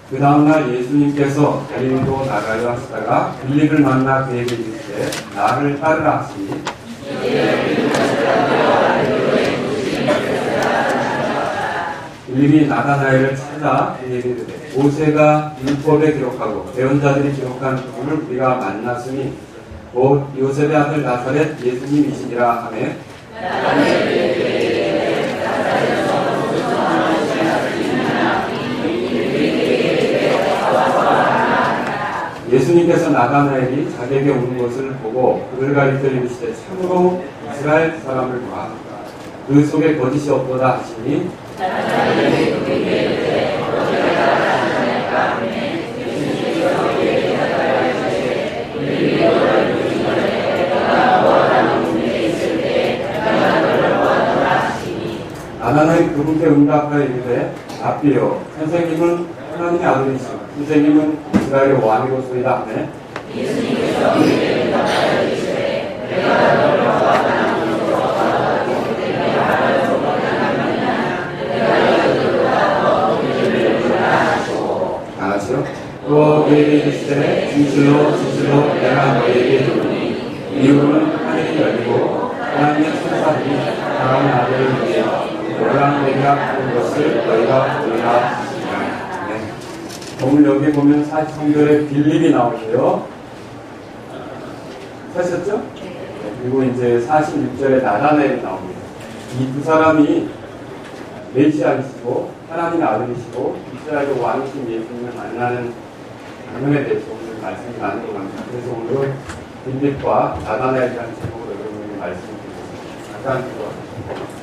그 다음날 예수님께서 갈릴리로 나가려 하시다가 빌립을 만나 그에게 이르시되 나를 따르라 하시니 빌립이 나다나엘을 찾아 그에게 이르되 모세가 율법에 기록하고 예언자들이 기록한 그분을 우리가 만났으니 곧 요셉의 아들 나사렛 예수님이시니라 하매 예수님께서 나다나엘이 자기에게 오는 것을 보고 그를 가리켜 이르시되 참으로 이스라엘 사람을 봐. 그 속에 거짓이 없도다 하시니 나다나엘이 그분께 응답하여 이르되 rabbi여 선생님은 하나님의 아들이시오 선생님은 이스라엘의 왕이로소이다 하매 예수님께서 그에게 응답하여 이르시되 내가 너를 원하는 곳으로 가서 내가 하나님을 원하느냐 내가 너희보다 더 우리를 주라 하시고 다같이요 또 그에게 이르시되 진실로 내가 너희에게 이르노니 이후로는 하늘이 열리고 하나님의 천사들이 사랑하는 아들을 위하여 너랑 내가 본 것을 너희가 보리라. 오늘 여기 보면 43절에 빌립이 나오고요. 하셨죠? 그리고 이제 46절에 나다나엘이 나옵니다. 이 두 사람이 메시아이시고 하나님의 아들이시고 이스라엘의 왕이신 예수님을 만나는 장면에 대해서 오늘 말씀이 나누고 합니다. 그래서 오늘은 빌립과 나다나엘이라는 제목으로 여러분에게 말씀을 드리겠습니다. 잠깐 기도하겠습니다.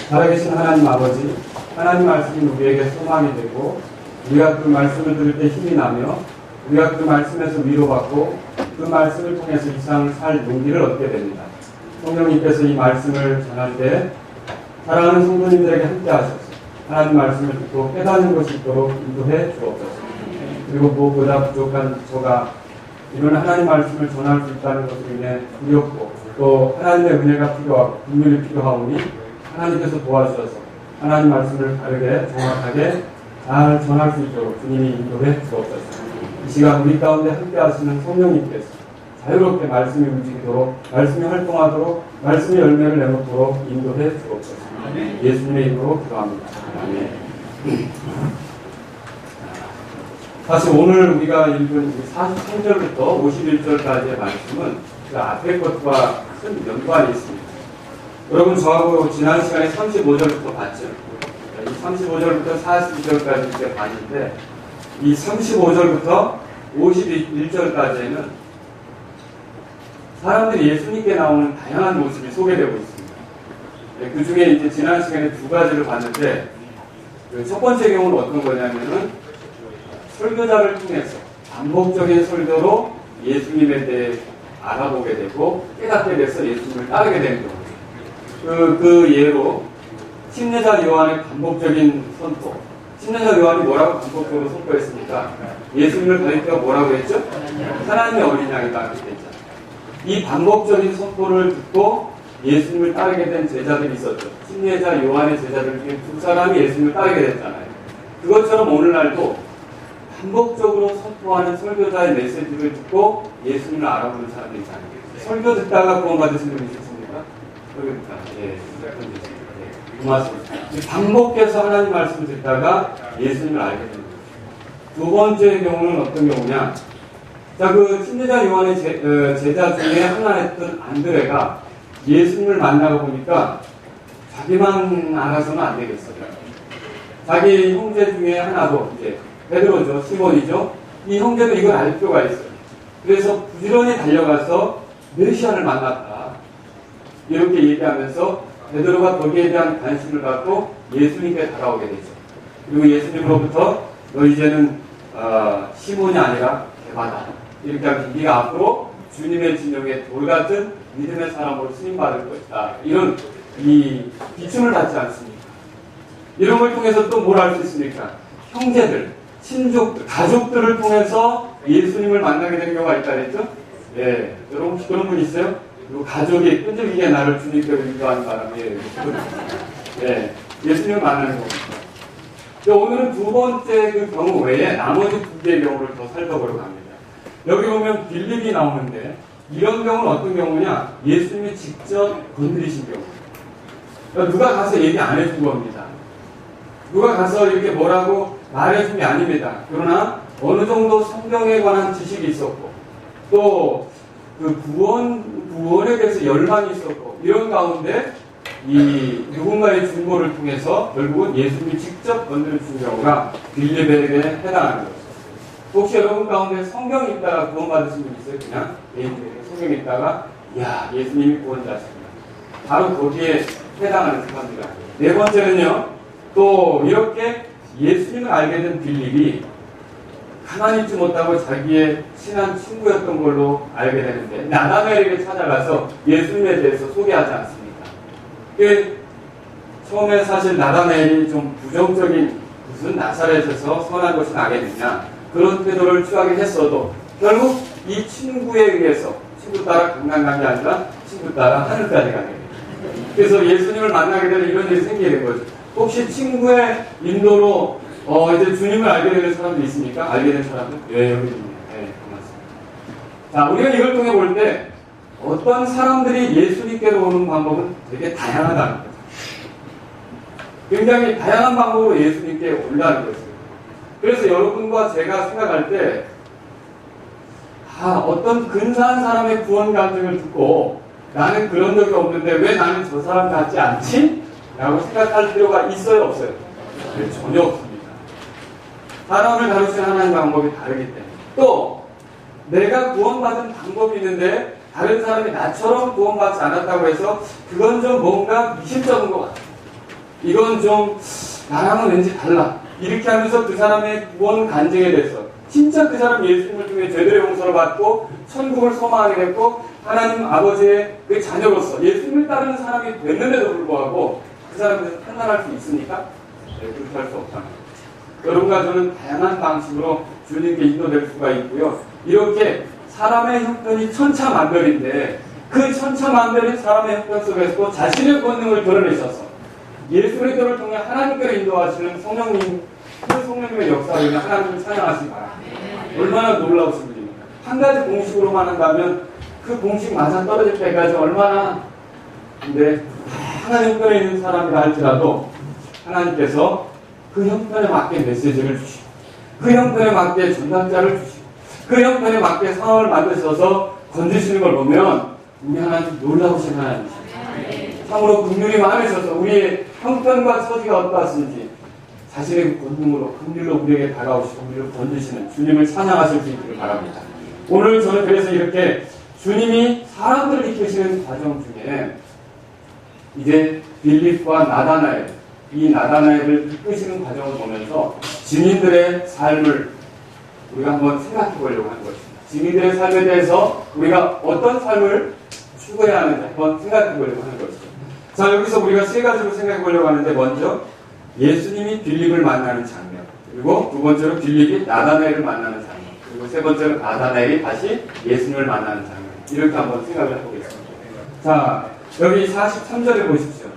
살아계신 하나님 아버지, 하나님 말씀이 우리에게 소망이 되고 우리가 그 말씀을 들을 때 힘이 나며 우리가 그 말씀에서 위로받고 그 말씀을 통해서 이 세상을 살 용기를 얻게 됩니다. 성령님께서 이 말씀을 전할 때 사랑하는 성도님들에게 함께 하셔서 하나님 말씀을 듣고 깨닫는 것이 있도록 인도해 주옵소서. 그리고 무엇보다 부족한 저가 이런 하나님 말씀을 전할 수 있다는 것으로 인해 두렵고 또 하나님의 은혜가 필요하고 긍휼이 필요하오니 하나님께서 도와주셔서 하나님 말씀을 바르게 정확하게 잘 전할 수 있도록 주님이 인도해 주옵소서. 이 시간 우리 가운데 함께 하시는 성령님께서 자유롭게 말씀이 움직이도록 말씀이 활동하도록 말씀의 열매를 내놓도록 인도해 주옵소서. 예수님의 이름으로 기도합니다. 아멘. 사실 오늘 우리가 읽은 43절부터 51절까지의 말씀은 그 앞에 것과 큰 연관이 있습니다. 여러분 저하고 지난 시간에 35절부터 봤죠? 이 35절부터 42절까지 이렇게 봤는데 이 35절부터 51절까지는 사람들이 예수님께 나오는 다양한 모습이 소개되고 있습니다. 그 중에 이제 지난 시간에 두 가지를 봤는데 첫 번째 경우는 어떤 거냐면은 설교자를 통해서 반복적인 설교로 예수님에 대해 알아보게 되고 깨닫게 돼서 예수님을 따르게 되는 경우. 그 예로 침례자 요한의 반복적인 선포. 침례자 요한이 뭐라고 반복적으로 선포했습니까? 예수님을 가리켜 뭐라고 했죠? 하나님의 어린 양이다 이렇게 했잖아요. 이 반복적인 선포를 듣고 예수님을 따르게 된 제자들이 있었죠. 침례자 요한의 제자들 중에 두 사람이 예수님을 따르게 됐잖아요. 그것처럼 오늘날도 반복적으로 선포하는 설교자의 메시지를 듣고 예수님을 알아보는 사람들이 있잖아요. 설교 듣다가 구원받으신 분 있으십니까? 설교 듣다가. 예, 고맙습니다. 반복해서 하나님 말씀을 듣다가 예수님을 알게 됩니다. 두 번째 경우는 어떤 경우냐? 자, 그 침례자 요한의 제자 중에 하나였던 안드레가 예수님을 만나고 보니까 자기만 알아서는 안 되겠어요. 자기 형제 중에 하나도 이제 베드로죠, 시몬이죠. 이 형제도 이걸 알 필요가 있어요. 그래서 부지런히 달려가서 메시아를 만났다. 이렇게 얘기하면서 베드로가 거기에 대한 관심을 갖고 예수님께 다가오게 되죠. 그리고 예수님으로부터 너 이제는 시몬이 아니라 개바다. 이렇게 하면 네가 앞으로 주님의 진영에 돌같은 믿음의 사람으로 쓰임받을 것이다. 이런 이 비춤을 받지 않습니까? 이런 걸 통해서 또 뭘 알 수 있습니까? 형제들, 친족들, 가족들을 통해서 예수님을 만나게 되는 경우가 있다 그랬죠? 예, 여러분 혹시 그런 분 있어요? 그리고 가족이 끈질기게 나를 주님께 인도하는 바람에 예, 예수님을 만나는 겁니다. 오늘은 두 번째 그 경우 외에 나머지 두 개의 경우를 더 살펴보려고 합니다. 여기 보면 빌립이 나오는데 이런 경우는 어떤 경우냐? 예수님이 직접 건드리신 경우. 그러니까 누가 가서 얘기 안 해준 겁니다. 누가 가서 이렇게 뭐라고 말해준 게 아닙니다. 그러나 어느 정도 성경에 관한 지식이 있었고 또 그 구원에 대해서 열망이 있었고 이런 가운데 이 누군가의 중보를 통해서 결국은 예수님이 직접 건드려준 경우가 빌립에게 해당하는 거죠. 혹시 여러분 가운데 성경 읽다가 구원받으신 분 있어요? 그냥 개인적으로 성경 읽다가 야 예수님이 구원자십니다. 바로 거기에 해당하는 사람들이라. 네 번째는요. 또 이렇게 예수님을 알게 된 빌립이 가만히 있지 못하고 자기의 친한 친구였던 걸로 알게 되는데 나다나엘에게 찾아가서 예수님에 대해서 소개하지 않습니까? 처음에 사실 나다나엘이 좀 부정적인 무슨 나사렛에서 선한 것이 나겠느냐 그런 태도를 취하긴 했어도 결국 이 친구에 의해서 친구 따라 강남 간 게 아니라 친구 따라 하늘까지 가게 됩니다. 그래서 예수님을 만나게 되는 이런 일이 생기게 된 거죠. 혹시 친구의 인도로 이제 주님을 알게 되는 사람도 있습니까? 알게 된 사람은? 예, 여기 있네요. 네, 고맙습니다. 자, 우리가 이걸 통해 볼 때 어떤 사람들이 예수님께로 오는 방법은 되게 다양하다는 거죠. 굉장히 다양한 방법으로 예수님께 온다는 거죠. 그래서 여러분과 제가 생각할 때 어떤 근사한 사람의 구원 간증을 듣고 나는 그런 적이 없는데 왜 나는 저 사람 같지 않지? 라고 생각할 필요가 있어요, 없어요? 네, 전혀 없습니다. 사람을 다루시는 하나님 방법이 다르기 때문에 또 내가 구원받은 방법이 있는데 다른 사람이 나처럼 구원받지 않았다고 해서 그건 좀 뭔가 미심쩍은 것 같아요. 이건 좀 나랑은 왠지 달라. 이렇게 하면서 그 사람의 구원 간증에 대해서 진짜 그 사람 예수님을 통해 제대로 용서를 받고 천국을 소망하게 됐고 하나님 아버지의 그 자녀로서 예수님을 따르는 사람이 됐는데도 불구하고 그 사람에서 판단할 수 있습니까? 네, 그렇게 할 수 없다. 여러분과 저는 다양한 방식으로 주님께 인도될 수가 있고요. 이렇게 사람의 형편이 천차만별인데 그 천차만별인 사람의 형편 속에서도 자신의 권능을 드러내셔서 예수 그리스도를 통해 하나님께로 인도하시는 성령님, 그 성령님의 역사를 위해 하나님을 찬양하시기 바랍니다. 얼마나 놀라우신 분입니까? 한 가지 공식으로만 한다면 그 공식 맞아 떨어질 때까지 얼마나 근데 다양한 형편에 있는 사람이라 할지라도 하나님께서 그 형편에 맞게 메시지를 주시고 그 형편에 맞게 전달자를 주시고 그 형편에 맞게 상황을 만드셔서 건드시는 걸 보면 우리 하나님 놀라우신 하나님이십니다. 참으로 긍휼이 많으셔서 우리의 형편과 처지가 어떠하신지 자신의 권능으로 긍휼로 우리에게 다가오시고 우리를 건드시는 주님을 찬양하실 수 있기를 바랍니다. 오늘 저는 그래서 이렇게 주님이 사람들을 이끄시는 과정 중에 이제 빌립과 나다나엘, 이 나다나엘을 이끄시는 과정을 보면서 증인들의 삶을 우리가 한번 생각해 보려고 하는 것입니다. 증인들의 삶에 대해서 우리가 어떤 삶을 추구해야 하는지 한번 생각해 보려고 하는 것이죠. 자, 여기서 우리가 세 가지로 생각해 보려고 하는데 먼저 예수님이 빌립을 만나는 장면, 그리고 두 번째로 빌립이 나다나엘을 만나는 장면, 그리고 세 번째로 나다나엘이 다시 예수님을 만나는 장면, 이렇게 한번 생각을 해보겠습니다. 자, 여기 43절에 보십시오.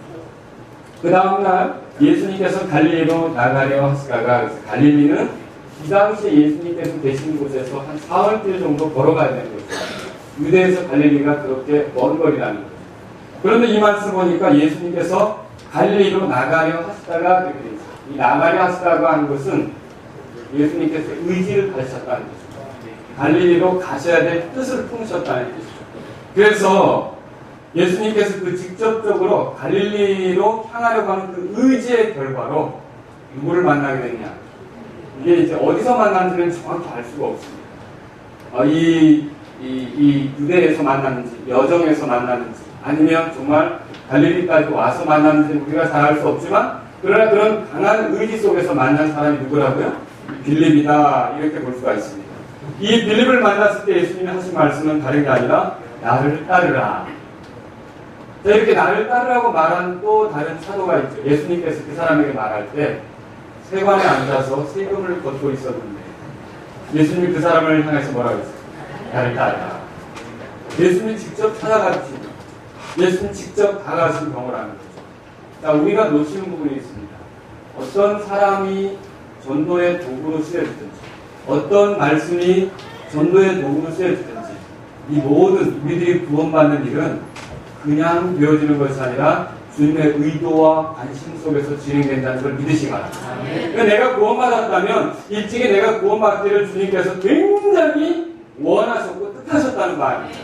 그 다음날 예수님께서 갈릴리로 나가려 하시다가 갈릴리는 이 당시에 예수님께서 계신 곳에서 한 4월길 정도 걸어가야 되는 거죠. 유대에서 갈릴리가 그렇게 먼 거리라는 거죠. 그런데 이 말씀 보니까 예수님께서 갈릴리로 나가려 하시다가 그렇게 되어 있어요. 이 나가려 하시다가 하는 것은 예수님께서 의지를 가르쳤다는 거죠. 갈릴리로 가셔야 될 뜻을 품으셨다는 뜻이죠. 그래서 예수님께서 그 직접적으로 갈릴리로 향하려고 하는 그 의지의 결과로 누구를 만나게 됐냐. 이게 이제 어디서 만났는지는 정확히 알 수가 없습니다. 이 유대에서 만났는지, 여정에서 만났는지, 아니면 정말 갈릴리까지 와서 만났는지 우리가 잘 알 수 없지만, 그러나 그런 강한 의지 속에서 만난 사람이 누구라고요? 빌립이다. 이렇게 볼 수가 있습니다. 이 빌립을 만났을 때 예수님이 하신 말씀은 다른 게 아니라, 나를 따르라. 자, 이렇게 나를 따르라고 말한 또 다른 사도가 있죠. 예수님께서 그 사람에게 말할 때, 세관에 앉아서 세금을 걷고 있었는데 예수님이 그 사람을 향해서 뭐라고 했어요? 나를 따르라. 예수님이 직접 찾아가신 예수님 직접 다가가신 경우라는 거죠. 자, 우리가 놓치는 부분이 있습니다. 어떤 사람이 전도의 도구로 쓰여지든지 어떤 말씀이 전도의 도구로 쓰여지든지 이 모든 우리들이 구원받는 일은 그냥 되어지는 것이 아니라 주님의 의도와 관심 속에서 진행된다는 걸 믿으시기 바랍니다. 그러니까 내가 구원받았다면 일찍이 내가 구원받기를 주님께서 굉장히 원하셨고 뜻하셨다는 말입니다.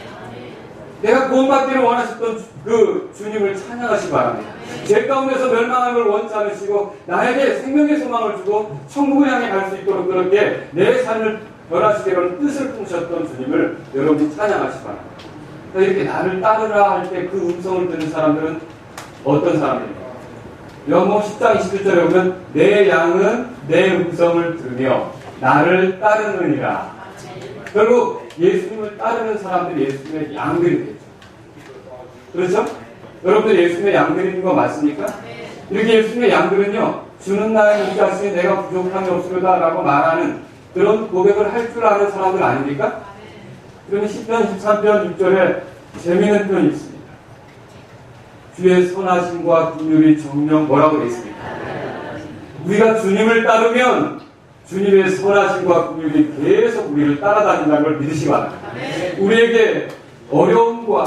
내가 구원받기를 원하셨던 그 주님을 찬양하시기 바랍니다. 죄 가운데서 멸망하는 걸 원치 않으시고 나에게 생명의 소망을 주고 천국을 향해 갈 수 있도록 그렇게 내 삶을 변화시키려는 뜻을 품으셨던 주님을 여러분이 찬양하시기 바랍니다. 그러니까 이렇게 나를 따르라 할 때 그 음성을 듣는 사람들은 어떤 사람입니까? 요한복음 10장 21절에 보면 내 양은 내 음성을 들으며 나를 따르느니라. 결국 예수님을 따르는 사람들이 예수님의 양들이 되죠. 그렇죠? 여러분들 예수님의 양들인 거 맞습니까? 이렇게 예수님의 양들은요, 주는 나의 인자시니 내가 부족함이 없으려다 라고 말하는 그런 고백을 할 줄 아는 사람들 아닙니까? 그러면 10편 13편 6절에 재미있는 표현이 있습니다. 주의 선하심과 긍휼이 정녕 뭐라고 되어 있습니까? 우리가 주님을 따르면 주님의 선하심과 긍휼이 계속 우리를 따라다닌다는 걸 믿으시기 바랍니다. 우리에게 어려움과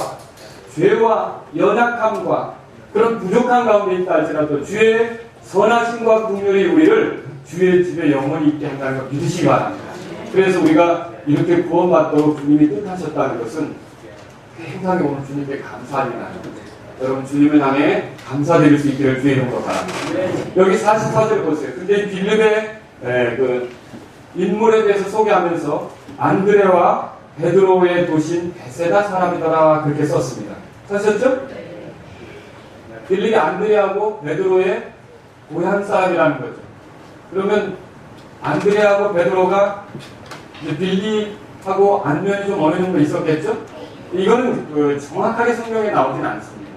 죄와 연약함과 그런 부족한 가운데 있다 할지라도 주의 선하심과 긍휼이 우리를 주의 집에 영원히 있게 한다는 걸 믿으시기 바랍니다. 그래서 우리가 이렇게 구원받도록 주님이 뜻하셨다는 것은 굉장히 오늘 주님께 감사합니다. 여러분 주님을 향해 감사드릴 수 있기를 주의 이름으로 바랍니다. 여기 44절 보세요. 근데 이 빌립의 그 인물에 대해서 소개하면서 안드레와 베드로의 도시인 베세다 사람이더라 그렇게 썼습니다. 사셨죠? 빌립이 안드레하고 베드로의 고향 사람이라는 거죠. 그러면 안드레하고 베드로가 빌립하고 안면이 좀 어느 정도 있었겠죠? 이거는 정확하게 성경에 나오진 않습니다.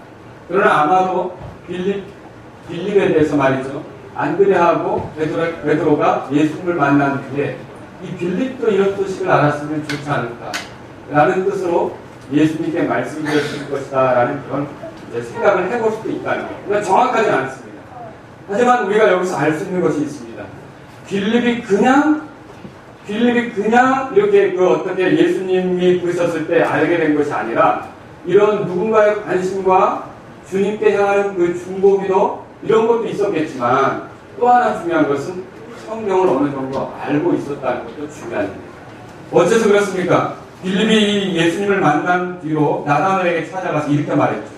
그러나 아마도 빌립에 대해서 말이죠. 안드레하고 베드로가 예수님을 만난 뒤에 이 빌립도 이런 소식을 알았으면 좋지 않을까 라는 뜻으로 예수님께 말씀드렸을 것이다 라는 그런 생각을 해볼 수도 있다는 거예요. 그러나 정확하진 않습니다. 하지만 우리가 여기서 알 수 있는 것이 있습니다. 빌립이 그냥 이렇게 어떻게 예수님이 부르셨을 때 알게 된 것이 아니라 이런 누군가의 관심과 주님께 향하는 그 중보기도 이런 것도 있었겠지만 또 하나 중요한 것은 성경을 어느 정도 알고 있었다는 것도 중요합니다. 어째서 그렇습니까? 빌립이 예수님을 만난 뒤로 나다나엘에게 찾아가서 이렇게 말했죠.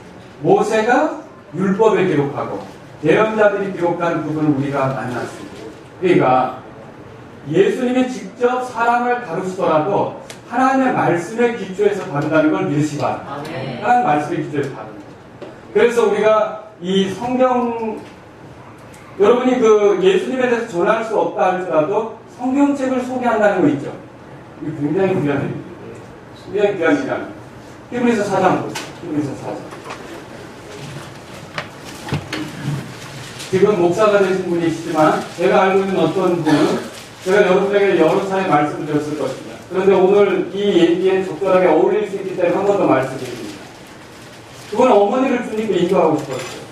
모세가 율법에 기록하고 예언자들이 기록한 부분을 우리가 만났습니다. 그러니까 예수님이 직접 사람을 다루시더라도 하나님의 말씀의 기초에서 다룬다는 걸 믿으시기 바랍니다. 하나님의 말씀의 기초에서 다룬다. 그래서 우리가 이 성경 여러분이 예수님에 대해서 전할 수 없다 할지라도 성경책을 소개한다는 거 있죠. 이게 굉장히 귀한 일입니다. 굉장히 귀한 일입니다. 히브리서 4장 보세요. 히브리서 4장. 지금 목사가 되신 분이시지만 제가 알고 있는 어떤 분은 제가 여러분에게 여러 차례 말씀을 드렸을 것입니다. 그런데 오늘 이 얘기에 적절하게 어울릴 수 있기 때문에 한 번 더 말씀드립니다. 그건 어머니를 주님께 인도하고 싶었어요.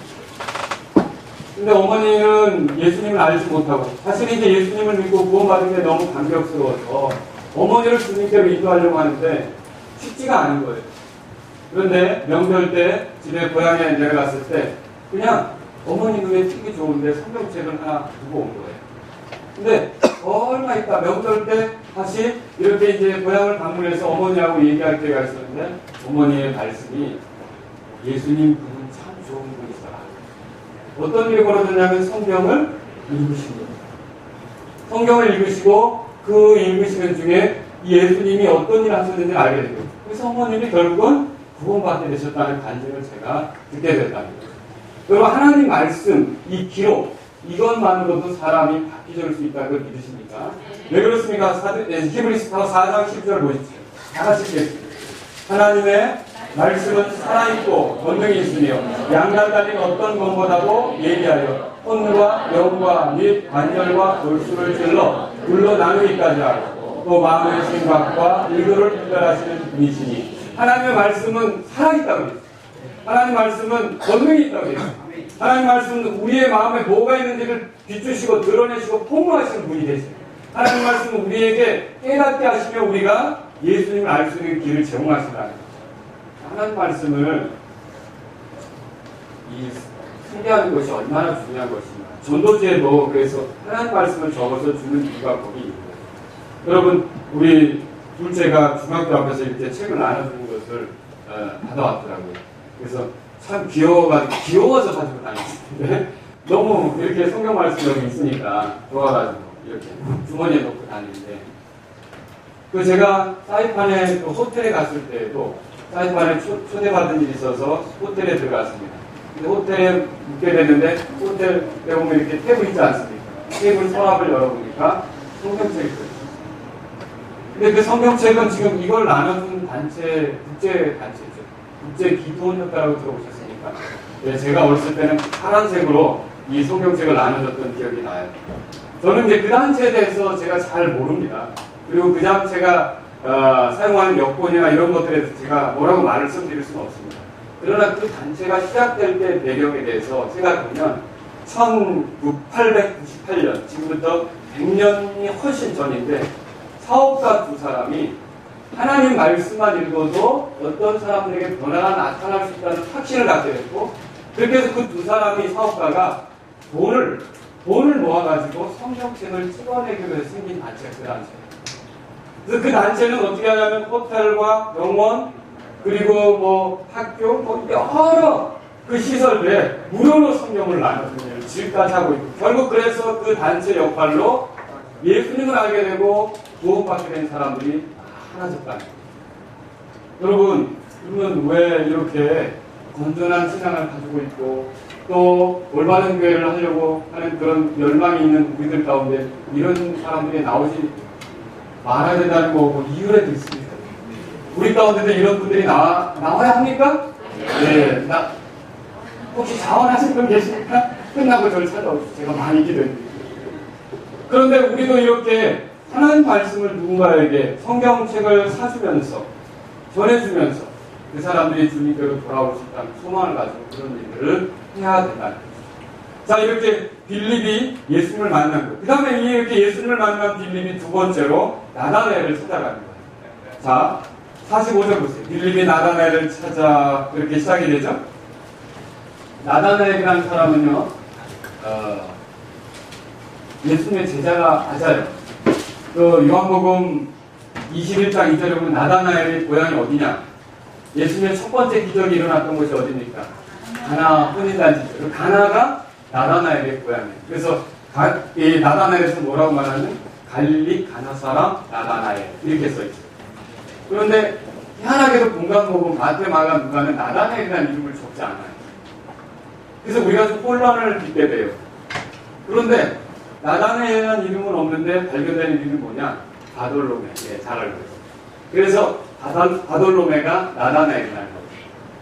근데 어머니는 예수님을 알지 못하고 자신이 이제 예수님을 믿고 구원받은 게 너무 감격스러워서 어머니를 주님께로 인도하려고 하는데 쉽지가 않은 거예요. 그런데 명절 때 집에 고향에 내려갔을 때 그냥 어머니 눈에 튀기 좋은데 성경책을 하나 두고 온 거예요. 근데 얼마 있다 명절 때 다시 이렇게 이제 고향을 방문해서 어머니하고 얘기할 때가 있었는데 어머니의 말씀이 예수님 그분 참 좋은 분이시더라. 어떤 일이 벌어졌냐면 성경을 읽으신 겁니다. 성경을 읽으시고 그 읽으시는 중에 예수님이 어떤 일을 하셨는지 알게 되고 그래서 어머님이 결국은 구원받게 되셨다는 간증을 제가 듣게 됐다는 거예요. 여러분 하나님 말씀, 이 기록 이것만으로도 사람이 바뀌어질 수 있다는 걸 믿으십니까? 왜 그렇습니까? 히브리서 4장 10절 보십시오. 다 같이 읽겠습니다. 하나님의 말씀은 살아있고 권능이 있으며 양날 달린 어떤 것보다도 예리하여 혼과 영과 및 관절과 골수를 찔러 둘러 나누기까지 하고 또 마음의 생각과 의도를 분별하시는 분이시니 하나님의 말씀은 살아있다고 했습니다. 하나님의 말씀은 권능이 있다고 했습니다. 하나님 말씀은 우리의 마음에 뭐가 있는지를 비추시고 드러내시고 폭로하시는 분이 되세요. 하나님 말씀은 우리에게 깨닫게 하시며 우리가 예수님을 알 수 있는 길을 제공하신다는 거예요. 하나님 말씀을 소개하는 것이 얼마나 중요한 것인가. 전도지에도 그래서 하나님 말씀을 적어서 주는 이유가 거기 있는 거예요. 여러분, 우리 둘째가 중학교 앞에서 이렇게 책을 나눠주는 것을 받아왔더라고요. 그래서 참 귀여워서 가지고 다녔는데 너무 이렇게 성경 말씀이 여기 있으니까 좋아가지고 이렇게 주머니에 넣고 다니는데, 그 제가 사이판에 또 호텔에 갔을 때에도 사이판에 초대받은 일이 있어서 호텔에 들어갔습니다. 근데 호텔에 묵게 됐는데 호텔에 보면 이렇게 탭이 있지 않습니까? 테이블 서랍을 열어보니까 성경책이 있어요. 근데 그 성경책은 지금 이걸 나눠준 단체, 국제 단체죠. 국제 기도원협회라고 들어보셨습니까? 네, 제가 어렸을 때는 파란색으로 이 성경책을 나눠줬던 기억이 나요. 저는 이제 그 단체에 대해서 제가 잘 모릅니다. 그리고 그 단체가 사용하는 여건이나 이런 것들에 대해서 제가 뭐라고 말씀드릴 수는 없습니다. 그러나 그 단체가 시작될 때 배경에 대해서 생각해보면 1898년, 지금부터 100년이 훨씬 전인데 사업가 두 사람이 하나님 말씀만 읽어도 어떤 사람들에게 변화가 나타날 수 있다는 확신을 갖게 됐고, 그렇게 해서 그 두 사람이 사업가가 돈을 모아가지고 성경책을 찍어내기로 해서 생긴 단체가 그 단체예요. 그래서 그 단체는 어떻게 하냐면 호텔과 병원 그리고 뭐 학교 뭐 여러 그 시설들에 무료로 성경을 나눠주는 일을 지금까지 하고 있고, 결국 그래서 그 단체 역할로 예수님을 알게 되고 구원받게 된 사람들이 많아졌다는 거예요. 여러분, 그러면 왜 이렇게 건전한 신앙을 가지고 있고 또 올바른 교회를 하려고 하는 그런 열망이 있는 우리들 가운데 이런 사람들이 나오지 말아야 된다는 거 이유라도 있습니다. 우리 가운데도 이런 분들이 나와야 합니까? 네. 혹시 자원하신 분 계십니까? 끝나고 저를 찾아오시죠. 제가 많이 기도해드립니다. 그런데 우리도 이렇게 하나님 말씀을 누군가에게 성경책을 사주면서 전해주면서 그 사람들이 주님께로 돌아올 수 있다는 소망을 가지고 그런 일들을 해야 된다는 거죠. 자, 이렇게 빌립이 예수님을 만난 것. 그 다음에 이렇게 예수님을 만난 빌립이 두 번째로 나다나엘을 찾아가는 거예요. 자, 45절 보세요. 빌립이 나다나엘을 찾아 그렇게 시작이 되죠. 나다나엘이라는 사람은요, 예수님의 제자가 맞아요. 그 요한복음 21장 2절에 보면 나다나엘의 고향이 어디냐? 예수님의 첫 번째 기적이 일어났던 곳이 어디입니까? 가나 혼인잔치죠. 그 가나가 나다나엘의 고향이에요. 그래서 이 나다나엘에서 뭐라고 말하는? 갈릴리 가나 사람 나다나엘 이렇게 써있어요. 그런데 희한하게도 공간복음 마태, 마가, 누가는 나다나엘이라는 이름을 적지 않아요. 그래서 우리가 좀 혼란을 빚게 돼요. 그런데 나다나엘이라는 이름은 없는데 발견되는 이름이 뭐냐? 바돌로메. 예, 잘 알고 있어요. 그래서 바돌로메가 나다나엘이라는 거예요.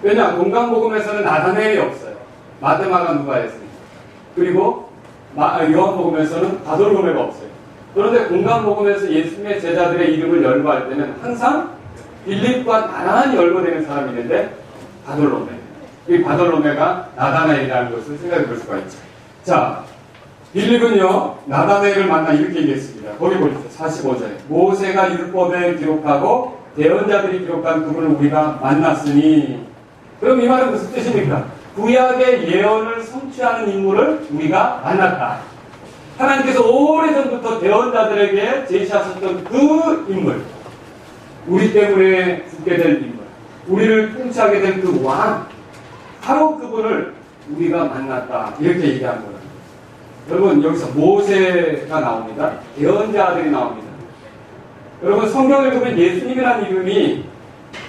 왜냐? 공간복음에서는 나다나엘이 없어요. 마테마가 누가 했으니까. 그리고 요한복음에서는 바돌로메가 없어요. 그런데 공간복음에서 예수님의 제자들의 이름을 열거할 때는 항상 빌립과 나란히 열거되는 사람이 있는데 바돌로메. 이 바돌로메가 나다나엘이라는 것을 생각해 볼 수가 있죠. 자, 빌립은요, 나다나엘을 만나 이렇게 얘기했습니다. 거기 보십시오. 45절에. 모세가 율법에 기록하고 대언자들이 기록한 그분을 우리가 만났으니. 그럼 이 말은 무슨 뜻입니까? 구약의 예언을 성취하는 인물을 우리가 만났다. 하나님께서 오래전부터 대언자들에게 제시하셨던 그 인물. 우리 때문에 죽게 될 인물. 우리를 통치하게 된 그 왕. 바로 그분을 우리가 만났다. 이렇게 얘기한 거예요. 여러분, 여기서 모세가 나옵니다. 예언자들이 나옵니다. 여러분, 성경을 보면 예수님이라는 이름이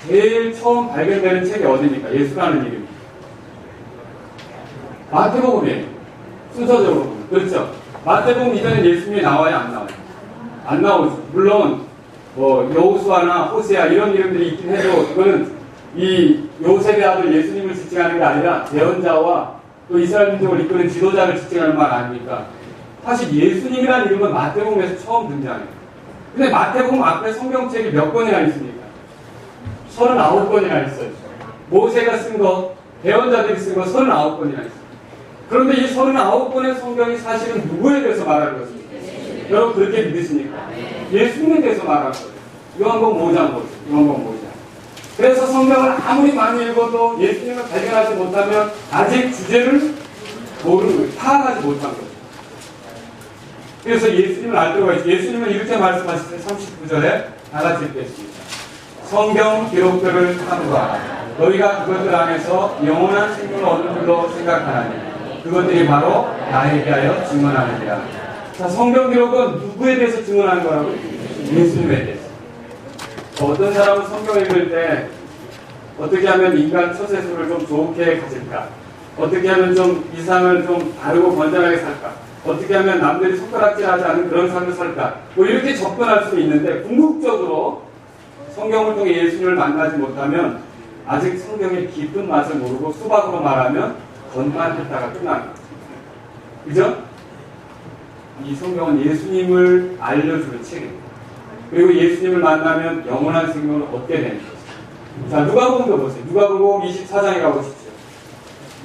제일 처음 발견되는 책이 어디입니까? 예수라는 이름이. 마태복음이에요. 순서적으로 보면. 그렇죠? 마태복음 이전에 예수님이 나와요? 안 나와요? 안 나오죠. 물론 여호수아나 호세아 이런 이름들이 있긴 해도 이거는 이 요셉의 아들 예수님을 지칭하는 게 아니라 대언자와 또 이스라엘 민족을 이끄는 지도자를 지칭하는 말 아닙니까? 사실 예수님이라는 이름은 마태복음에서 처음 등장해요. 근데 마태복음 앞에 성경책이 몇 권이나 있습니까? 39권이나 있어요. 모세가 쓴 거, 대언자들이 쓴 거 39권이나 있어요. 그런데 이 39권의 성경이 사실은 누구에 대해서 말하는 것입니까? 여러분 그렇게 믿으십니까? 예수님에 대해서 말하는 거예요. 요한복음 5장 보세요. 요한복음 5장. 그래서 성경을 아무리 많이 읽어도 예수님을 발견하지 못하면 아직 주제를 모르는 거예요. 파악하지 못한 거예요. 그래서 예수님을 알 필요가 있죠. 예수님은 이렇게 말씀하시죠. 39절에 다 같이 읽겠습니다. 성경 기록들을 탐구하라. 너희가 그것들 안에서 영원한 생명을 얻는 줄로 생각하나니 그것들이 바로 나에게 하여 증언하느니라. 자, 성경 기록은 누구에 대해서 증언하는 거라고요? 예수님에 대해서. 어떤 사람은 성경 읽을 때 어떻게 하면 인간 처세술을 좀 좋게 가질까? 어떻게 하면 좀 이상을 좀 바르고 건전하게 살까? 어떻게 하면 남들이 손가락질하지 않은 그런 삶을 살까? 뭐 이렇게 접근할 수 있는데 궁극적으로 성경을 통해 예수님을 만나지 못하면 아직 성경의 깊은 맛을 모르고 수박으로 말하면 겉만 했다가 끝나는 거죠. 그죠? 이 성경은 예수님을 알려주는 책입니다. 그리고 예수님을 만나면 영원한 생명을 얻게 되는 거죠. 자, 누가복음도 보세요. 누가복음 24장에 가보십시오.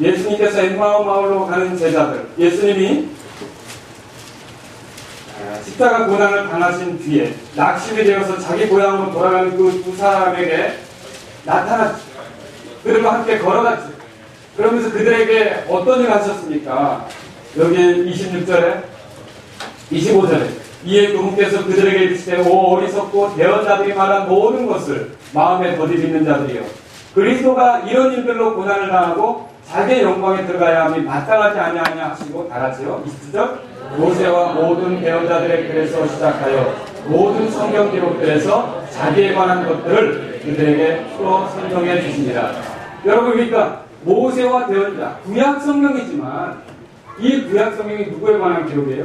예수님께서 엠마오 마을로 가는 제자들, 예수님이 십자가 고난을 당하신 뒤에 낙심이 되어서 자기 고향으로 돌아가는 그 두 사람에게 나타났죠. 그들과 함께 걸어갔죠. 그러면서 그들에게 어떤 일을 하셨습니까? 여기 26절에 25절에 이에 그분께서 그들에게 이르시되 오 어리석고 대언 자들이 말한 모든 것을 마음에 더디 믿는 자들이여 그리스도가 이런 일들로 고난을 당하고 자기의 영광에 들어가야 함이 마땅하지 아니하냐 하시고 다 같이요. 27절 모세와 모든 대언자들의 글에서 시작하여 모든 성경 기록들에서 자기에 관한 것들을 그들에게 또 설명해 주시니라. 여러분 그러니까 모세와 대언자 구약 성경이지만 이 구약 성경이 누구에 관한 기록이에요?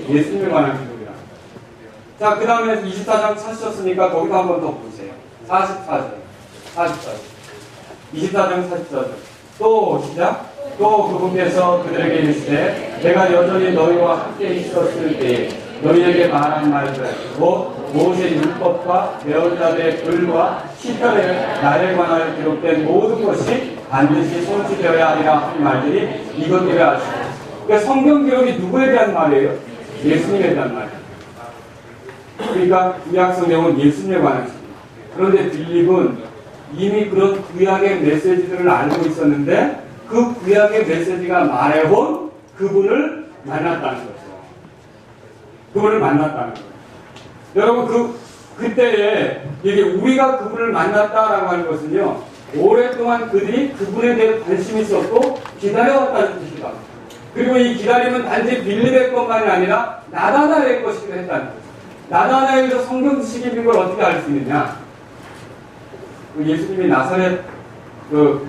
예수님에 관한 기록이라. 자, 그 다음에 24장 찾으셨으니까 거기도 한 번 더 보세요. 44절 24장 44절 또 시작. 또 그분께서 그들에게 이르시되 내가 여전히 너희와 함께 있었을 때에 너희에게 말한 말들 곧 모세 율법과 대언자들의 글과 시편에 나에 관하여 기록된 모든 것이 반드시 성취되어야 하리라 한 말들이 이것들을 아시고. 그러니까 성경 기록이 누구에 대한 말이에요? 예수님에 대한 말이에요. 그러니까 구약 성경은 예수님에 관한 것입니다. 그런데 빌립은 이미 그런 구약의 메시지들을 알고 있었는데 그 구약의 메시지가 말해본 그분을 만났다는 거죠. 그분을 만났다는 거예요. 여러분 그때에 이게 우리가 그분을 만났다라고 하는 것은요 오랫동안 그들이 그분에 대해 관심이 있었고 기다려왔다는 뜻이다. 그리고 이 기다림은 단지 빌립의 것만이 아니라 나다나엘의 것이기도 했다는 거죠. 나다나엘도 성경 지식인 걸 어떻게 알 수 있느냐? 예수님이 나사렛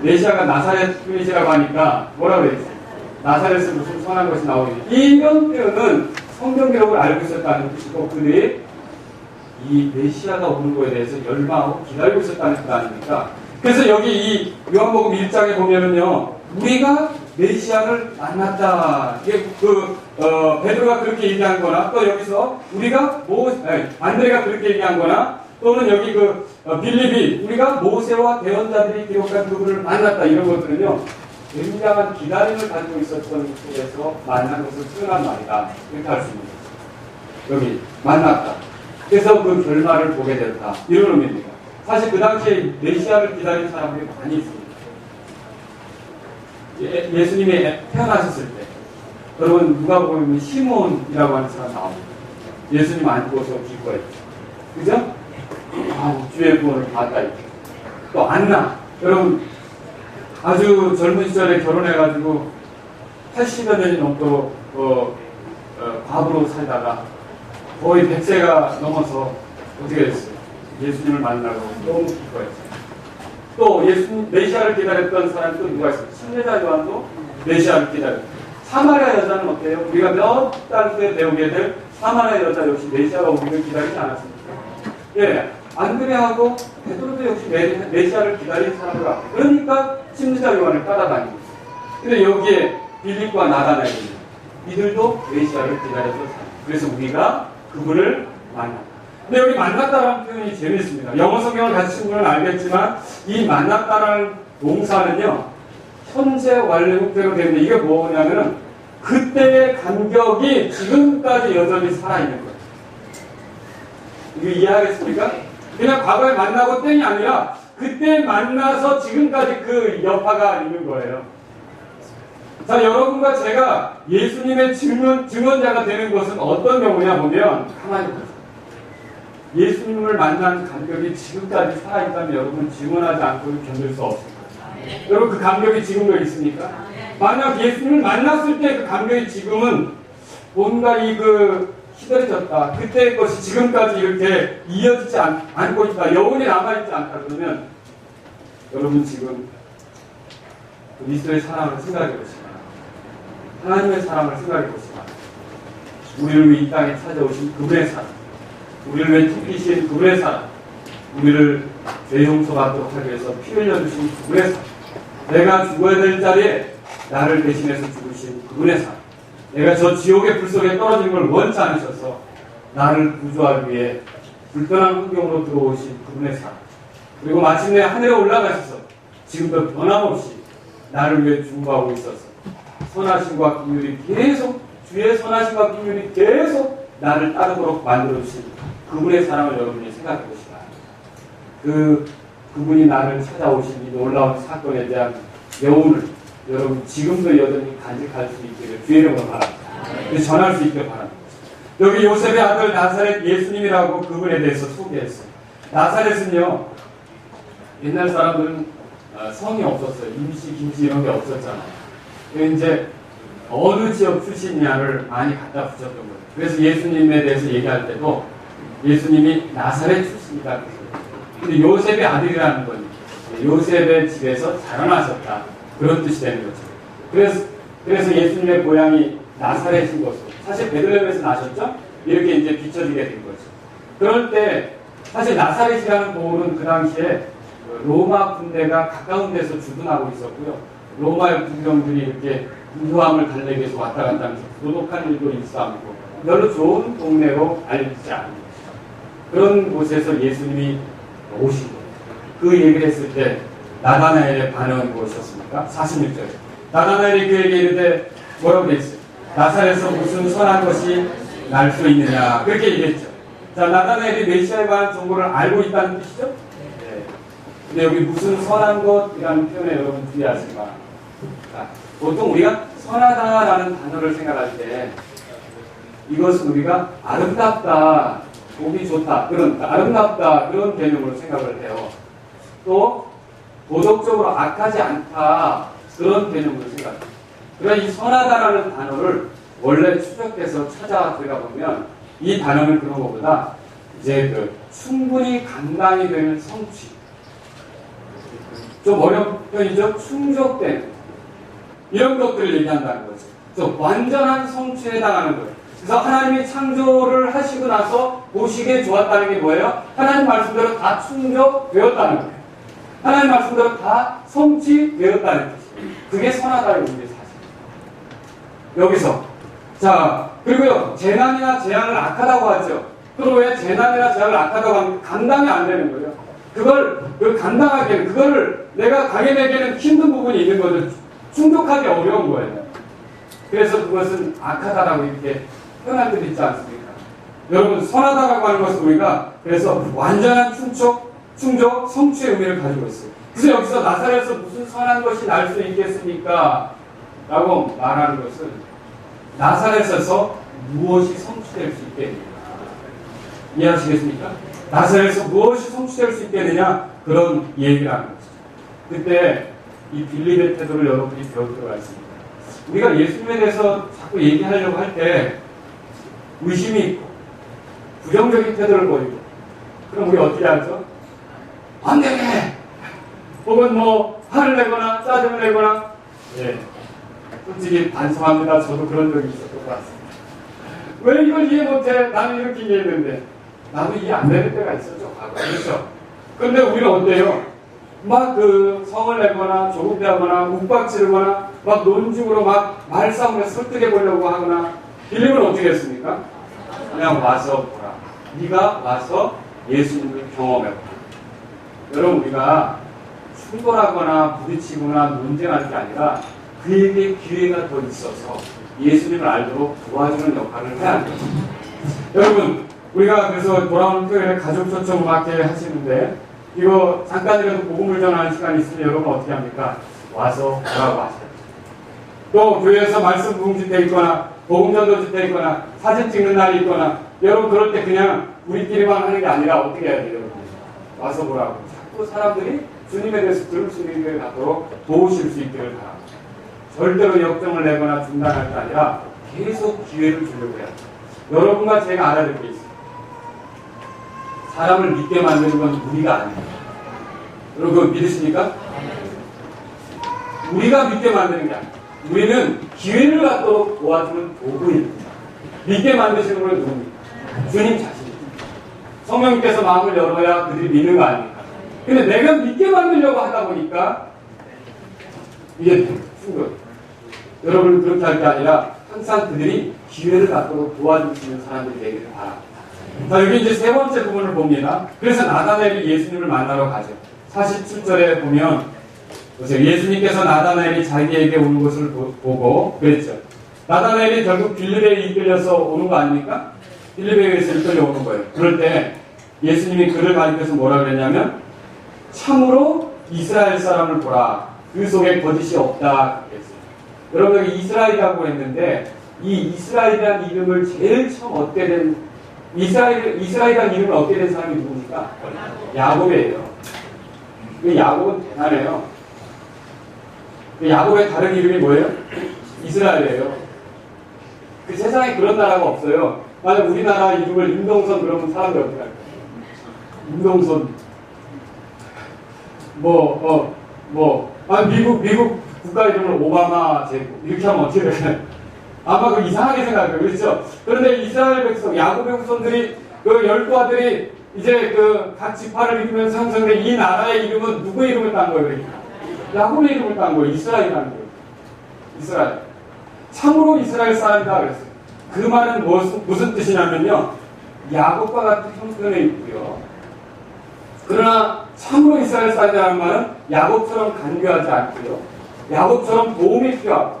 메시아가 나사렛 분이시라고 하니까 뭐라고 그랬어요? 나사렛에서 무슨 선한 것이 나오니 이런 표현은 성경 기록을 알고 있었다는 뜻이고 그들이 이 메시아가 오는 거에 대해서 열망하고 기다리고 있었다는 뜻 아닙니까? 그래서 여기 이 요한복음 1장에 보면은요 우리가 메시아를 만났다. 이게 베드로가 그렇게 얘기한 거나 또 여기서 우리가 안드레가 그렇게 얘기한 거나 또는 여기 빌립이 우리가 모세와 대언자들이 기록한 그분을 만났다 이런 것들은요 굉장한 기다림을 가지고 있었던 속에서 만난 것을 표현한 말이다 이렇게 할 수 있는 거죠. 여기 만났다. 그래서 그 결말을 보게 됐다 이런 의미입니다. 사실 그 당시에 메시아를 기다린 사람들이 많이 있습니다. 예수님이 태어나셨을 때 여러분 누가 보면 시몬이라고 하는 사람 나옵니다. 예수님 안고서 기뻐했죠. 그죠? 주의 구원을 받았다. 또 안나 여러분 아주 젊은 시절에 결혼해가지고 80여 년이 넘도록 과부로 살다가 거의 100세가 넘어서 어떻게 됐어요? 예수님을 만나고 너무 기뻐했어요. 또 예수님 메시아를 기다렸던 사람이 또 누가 있어요? 침례자 요한도 메시아를 기다렸어요. 사마리아 여자는 어때요? 우리가 몇 달 후에 배우게 될 사마리아 여자 역시 메시아가 오기를 기다리지 않았습니까? 예, 안드레하고 베드로도 역시 메시아를 기다린 사람들 같아요. 그러니까 침례자 요한을 따라다니고 있어요. 근데 여기에 빌립과 나다나엘이 이들도 메시아를 기다렸던 사람. 그래서 우리가 그분을 만났다. 근데 여기 만났다라는 표현이 재미있습니다. 영어 성경을 가르친 분은 알겠지만 이 만났다라는 동사는요 현재 완료 형태로 되는데 이게 뭐냐면은 그때의 감격이 지금까지 여전히 살아있는 거예요. 이거 이해하겠습니까? 그냥 과거에 만나고 땡이 아니라 그때 만나서 지금까지 그 여파가 있는 거예요. 자, 여러분과 제가 예수님의 증언자가 되는 것은 어떤 경우냐 보면 가만히 보세요. 예수님을 만난 감격이 지금까지 살아있다면 여러분 증언하지 않고 견딜 수 없을 거예요. 여러분 그 감격이 지금도 있습니까? 만약 예수님을 만났을 때 그 감격이 지금은 뭔가 희들어졌다. 그때의 것이 지금까지 이렇게 이어지지 않고 있다. 여운이 남아있지 않다. 그러면 여러분 지금 그리스도의 사랑을 생각해 보시기 바랍니다. 하나님의 사랑을 생각해 보시기 바랍니다. 우리를 위해 이 땅에 찾아오신 그분의 사랑, 우리를 위해 죽이신 그분의 사랑, 우리를 죄 용서받도록 하기 위해서 피 흘려주신 그분의 사랑, 내가 죽어야 될 자리에 나를 대신해서 죽으신 그분의 사랑, 내가 저 지옥의 불 속에 떨어지는 걸 원치 않으셔서 나를 구조하기 위해 불편한 환경으로 들어오신 그분의 사랑, 그리고 마침내 하늘에 올라가셔서 지금도 변함없이 나를 위해 중보하고 있어서 선하심과 긍휼이 계속, 주의 선하심과 긍휼이 계속 나를 따르도록 만들어주신 그분의 사랑을 여러분이 생각해 보시라. 그분이 나를 찾아오신 이 놀라운 사건에 대한 여운을 여러분 지금도 여전히 간직할 수 있기를 주의 이름으로 바랍니다. 전할 수 있기를 바랍니다. 여기 요셉의 아들 나사렛 예수님이라고 그분에 대해서 소개했어요. 나사렛은요, 옛날 사람들은 성이 없었어요. 임시, 김씨 이런 게 없었잖아요. 이제 어느 지역 출신이냐를 많이 갖다 붙였던 거예요. 그래서 예수님에 대해서 얘기할 때도 예수님이 나사렛 출신이다. 근데 요셉의 아들이라는 건 요셉의 집에서 자라나셨다. 그런 뜻이 되는 거죠. 그래서 예수님의 고향이 나사렛인 것으로, 사실 베들레헴에서 나셨죠? 이렇게 이제 비춰지게 된 거죠. 그럴 때 사실 나사렛이라는 도는 그 당시에 로마 군대가 가까운 데서 주둔하고 있었고요. 로마의 군병들이 이렇게 부유함을 달래기 위해서 왔다 갔다 하면서 도덕한 일도 일삼고 별로 좋은 동네로 알지 않은 그런 곳에서 예수님이 오신 거예요. 그 얘기를 했을 때 나다나엘의 반응은 무엇이었습니까? 46절에 나다나엘이 그에게 이르되 뭐라고 했어요? 나사렛에서 무슨 선한 것이 날 수 있느냐, 그렇게 얘기했죠. 자, 나다나엘이 메시아에 관한 정보를 알고 있다는 뜻이죠? 네. 근데 여기 무슨 선한 것이라는 표현에 여러분 주의하시기 바랍니다. 보통 우리가 선하다라는 단어를 생각할 때 이것은 우리가 아름답다, 보기 좋다, 그런 아름답다 그런 개념으로 생각을 해요. 또 도덕적으로 악하지 않다 그런 개념으로 생각해요. 그러나 이 선하다라는 단어를 원래 추적해서 찾아 들어가보면 이 단어는 그런 것보다 이제 충분히 감당이 되는 성취, 좀 어려운 표현이죠. 충족된 이런 것들을 얘기한다는 거죠. 그래서 완전한 성취에 해당하는 거예요. 그래서 하나님이 창조를 하시고 나서 보시기에 좋았다는 게 뭐예요? 하나님 말씀대로 다 충족되었다는 거예요. 하나님 말씀대로 다 성취되었다는 뜻이에요. 그게 선하다는 의미의 사실. 여기서 자, 그리고요, 재난이나 재앙을 악하다고 하죠. 그럼 왜 재난이나 재앙을 악하다고 하면 감당이 안 되는 거예요? 그걸 감당하기에는, 그거를 내가 당해내기에는 힘든 부분이 있는 거죠. 충족하기 어려운 거예요. 그래서 그것은 악하다라고 이렇게 표현할 때도 있지 않습니까? 여러분, 선하다라고 하는 것은 우리가 그래서 완전한 충족, 성취의 의미를 가지고 있어요. 그래서 여기서 나사렛에서 무슨 선한 것이 날 수 있겠습니까? 라고 말하는 것은 나사렛에서 무엇이 성취될 수 있겠느냐. 이해하시겠습니까? 나사렛에서 무엇이 성취될 수 있겠느냐, 그런 얘기를 하는 거죠. 그때 이 빌립의 태도를 여러분이 배울 필요가 있습니다. 우리가 예수님에 대해서 자꾸 얘기하려고 할 때 의심이 있고 부정적인 태도를 보이고, 그럼 우리 어떻게 하죠? 안 되네! 혹은 화를 내거나 짜증을 내거나, 예, 솔직히 반성합니다. 저도 그런 적이 있었던 것 같습니다. 왜 이걸 이해 못해? 나는 이렇게 이해했는데. 나도 이해 안 되는 때가 있었죠, 과거에. 그렇죠? 근데 우리는 어때요? 막 성을 내거나 조급해하거나 욱박지르거나 막 논중으로 막 말싸움을 설득해 보려고 하거나. 빌립은 어떻게 했습니까? 그냥 와서 보라. 네가 와서 예수님을 경험해보라. 여러분, 우리가 충돌하거나 부딪히거나 논쟁하는 게 아니라 그에게 기회가 더 있어서 예수님을 알도록 도와주는 역할을 해야 합니다. 여러분, 우리가 그래서 돌아오는 토요일에 가족 초청 음악회 하시는데 이거 잠깐이라도 복음을 전하는 시간이 있으면 여러분 어떻게 합니까? 와서 보라고 하세요. 또 교회에서 말씀 부흥집회 있거나 복음전도 집회 있거나 사진 찍는 날이 있거나 여러분 그럴 때 그냥 우리끼리만 하는 게 아니라 어떻게 해야 돼요? 여러분? 와서 보라고. 자꾸 사람들이 주님에 대해서 들을 수 있는 게 갖도록 도우실 수 있기를 바랍니다. 절대로 역정을 내거나 중단할 게 아니라 계속 기회를 주려고 해야 합니다. 여러분과 제가 알아야 될 게 있어요. 사람을 믿게 만드는 건 우리가 아닙니다. 여러분 그거 믿으십니까? 우리가 믿게 만드는 게 아닙니다. 우리는 기회를 갖도록 도와주는 도구입니다. 믿게 만드시는 분은 누굽니까? 주님 자신입니다. 성령님께서 마음을 열어야 그들이 믿는 거 아닙니까? 근데 내가 믿게 만들려고 하다 보니까 이게 충돌. 여러분은 그렇게 할 게 아니라 항상 그들이 기회를 갖도록 도와줄 수 있는 사람들이 되기를 바랍니다. 자, 여기 이제 세 번째 부분을 봅니다. 그래서 나다나엘이 예수님을 만나러 가죠. 47절에 보면 예수님께서 나다나엘이 자기에게 오는 것을 보고 그랬죠. 나다나엘이 결국 빌립에 이끌려서 오는 거 아닙니까? 빌립에 의해서 이끌려 오는 거예요. 그럴 때 예수님이 그를 가리켜서 뭐라 그랬냐면 참으로 이스라엘 사람을 보라. 그 속에 거짓이 없다. 그랬어요. 여러분 여기 이스라엘이라고 했는데 이 이스라엘이라는 이름을 제일 처음 얻게 된 이스라엘이라는 이름을 얻게 된 사람이 누굽니까? 야곱이에요. 그 야곱은 대단해요. 그 야곱의 다른 이름이 뭐예요? 이스라엘이에요. 그 세상에 그런 나라가 없어요. 만약 우리나라 이름을 임동선 그러면 사람들이 어떻게 할까요? 임동선 미국 국가 이름을 오바마 제국 이렇게 하면 어떻게 될까요? 아마 그 이상하게 생각해요. 그렇죠? 그런데 이스라엘 백성, 야곱의 후손들이 그 12아들이 이제 그 각 지파를 이루면서 형성된 이 나라의 이름은 누구의 이름을 딴 거예요? 그러니까? 야곱의 이름을 딴 거예요. 이스라엘이라는 거예요. 이스라엘. 참으로 이스라엘 사람이다 그랬어요. 그 말은 무슨 뜻이냐면요. 야곱과 같은 형편에 있고요. 그러나 참으로 이스라엘 사람이라는 말은 야곱처럼 간교하지 않고요. 야곱처럼 도움이 필요하고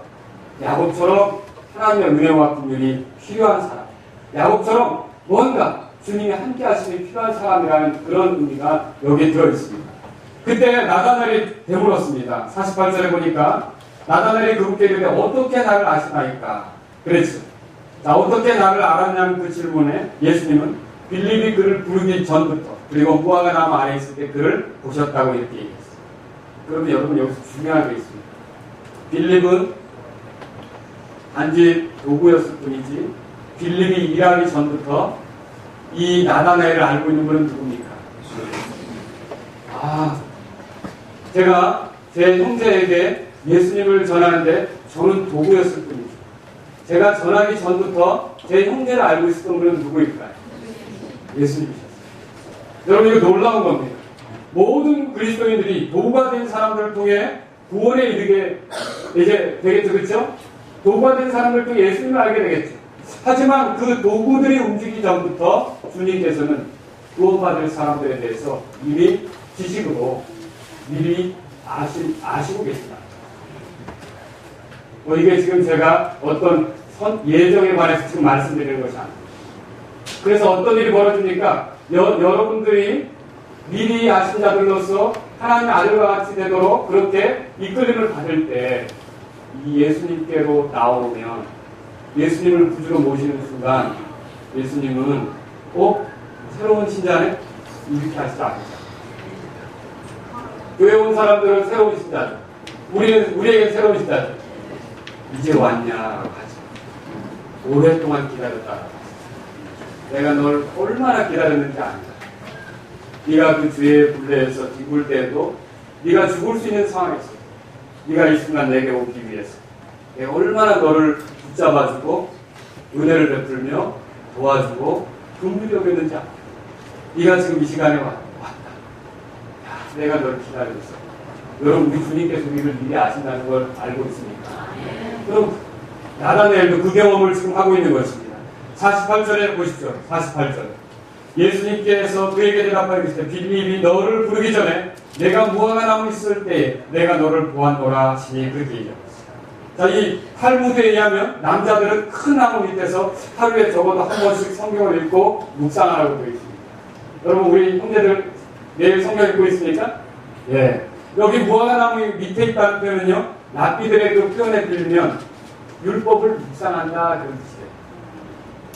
야곱처럼 하나님의 은혜와 긍휼이 필요한 사람. 야곱처럼 뭔가 주님이 함께 하심이 필요한 사람이라는 그런 의미가 여기에 들어있습니다. 그때 나다나엘이 되물었습니다. 48절에 보니까 나다나엘이 그분께 이르되 어떻게 나를 아시나이까? 그랬죠. 자, 어떻게 나를 알았냐는 그 질문에 예수님은 빌립이 그를 부르기 전부터 그리고 무화과 나무 아래 있을 때 그를 보셨다고 이렇게 얘기했어요. 그런데 여러분 여기서 중요한 게 있습니다. 빌립은 단지 도구였을 뿐이지 빌립이 일하기 전부터 이 나다나엘을 알고 있는 분은 누굽니까? 제가 제 형제에게 예수님을 전하는데 저는 도구였을 뿐이죠. 제가 전하기 전부터 제 형제를 알고 있었던 분은 누구일까요? 예수님이셨어요. 여러분 이거 놀라운 겁니다. 모든 그리스도인들이 도구가 된 사람들을 통해 구원에 이르게 이제 되겠죠, 그렇죠? 도구가 된 사람들을 통해 예수님을 알게 되겠죠. 하지만 그 도구들이 움직이기 전부터 주님께서는 구원받을 사람들에 대해서 이미 지식으로 미리 아시고 계십니다. 이게 지금 제가 어떤 예정에 관해서 지금 말씀드리는 것이 아닙니다. 그래서 어떤 일이 벌어집니까? 여러분들이 미리 아신 자들로서 하나님의 아들과 같이 되도록 그렇게 이끌림을 받을 때 이 예수님께로 나오면 예수님을 구주로 모시는 순간 예수님은 새로운 신자네? 이렇게 하시지 않습니다. 교회 온 사람들은 새로운 신자죠. 우리에게 새로운 시대죠. 이제 왔냐라고 하죠. 오랫동안 기다렸다. 내가 널 얼마나 기다렸는지 안다. 네가 그 주의 불레에서 죽을 때에도 네가 죽을 수 있는 상황에서 네가 이 순간 내게 오기 위해서 내가 얼마나 너를 붙잡아주고 은혜를 베풀며 도와주고 긍휼히 여겼는지 안다. 네가 지금 이 시간에 왔다. 내가 너를 기다리고 있어. 여러분 우리 주님께서 우리를 미리 아신다는 걸 알고 있습니까? 그럼 나다나엘도 그 경험을 지금 하고 있는 것입니다. 48절에 보십시오. 48절. 예수님께서 그에게 대답하여 이르시되 빌립이 너를 부르기 전에 내가 무화과 나무 있을 때 내가 너를 보았노라 하시니 그렇게 얘기합니다. 자, 이 탈무드에 의하면 남자들은 큰 나무 밑에서 하루에 적어도 한 번씩 성경을 읽고 묵상하라고 되어 있습니다. 여러분, 우리 형제들 매일 성경 읽고 있습니까? 예. 여기 무화과 나무 밑에 있다는 표현은요, 랍비들의 그 표현에 빌리면 율법을 묵상한다 그런 뜻이에요.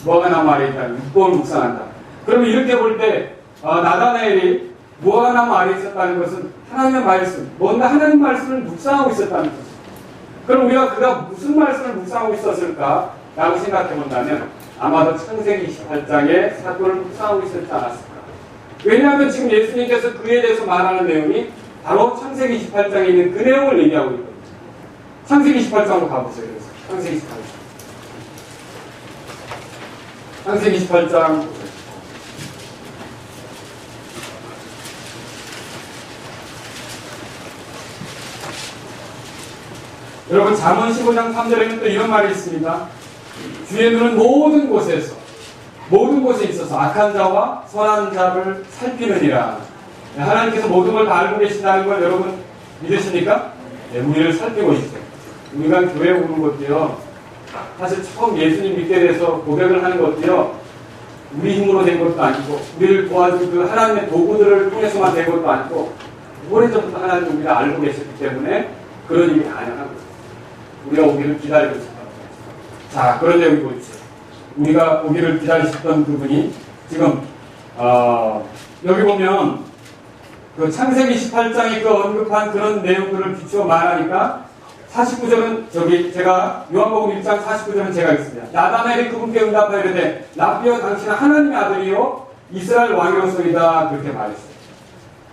무화과 나무 아래에 있다는 율법을 묵상한다. 그러면 이렇게 볼 때 나다나엘이 무화과 나무 아래에 있었다는 것은 하나님의 말씀, 뭔가 하나님 말씀을 묵상하고 있었다는 것입니다. 그럼 우리가 그가 무슨 말씀을 묵상하고 있었을까? 라고 생각해 본다면 아마도 창세기 28장의 사건을 묵상하고 있었지 않았을까? 왜냐하면 지금 예수님께서 그에 대해서 말하는 내용이 바로 창세기 28장에 있는 그 내용을 얘기하고 있거든요. 창세기 28장으로 가보세요. 그래서 창세기 28장. 창세기 28장. 여러분, 잠언 15장 3절에는 또 이런 말이 있습니다. 주의 눈은 모든 곳에 있어서 악한 자와 선한 자를 살피느니라. 하나님께서 모든 걸 다 알고 계신다는 걸 여러분 믿으십니까? 네, 우리를 살피고 있어요. 우리가 교회 오는 것도요, 사실 처음 예수님 믿게 돼서 고백을 하는 것도요, 우리 힘으로 된 것도 아니고, 우리를 도와준 그 하나님의 도구들을 통해서만 된 것도 아니고, 오래전부터 하나님 우리가 알고 계셨기 때문에 그런 일이 가능한 거예요. 우리가 오기를 기다리고 있었다. 자, 그런데 여기 보십시오. 우리가 오기를 기다리셨던 그분이 지금 여기 보면 그 창세기 18장에 그 언급한 그런 내용들을 비추어 말하니까 49절은 저기 제가 요한복음 1장 49절은 제가 있습니다. 나다나엘이 그분께 응답하여 이르되 랍비여 당신은 하나님의 아들이요 이스라엘 왕이로소이다 그렇게 말했어요.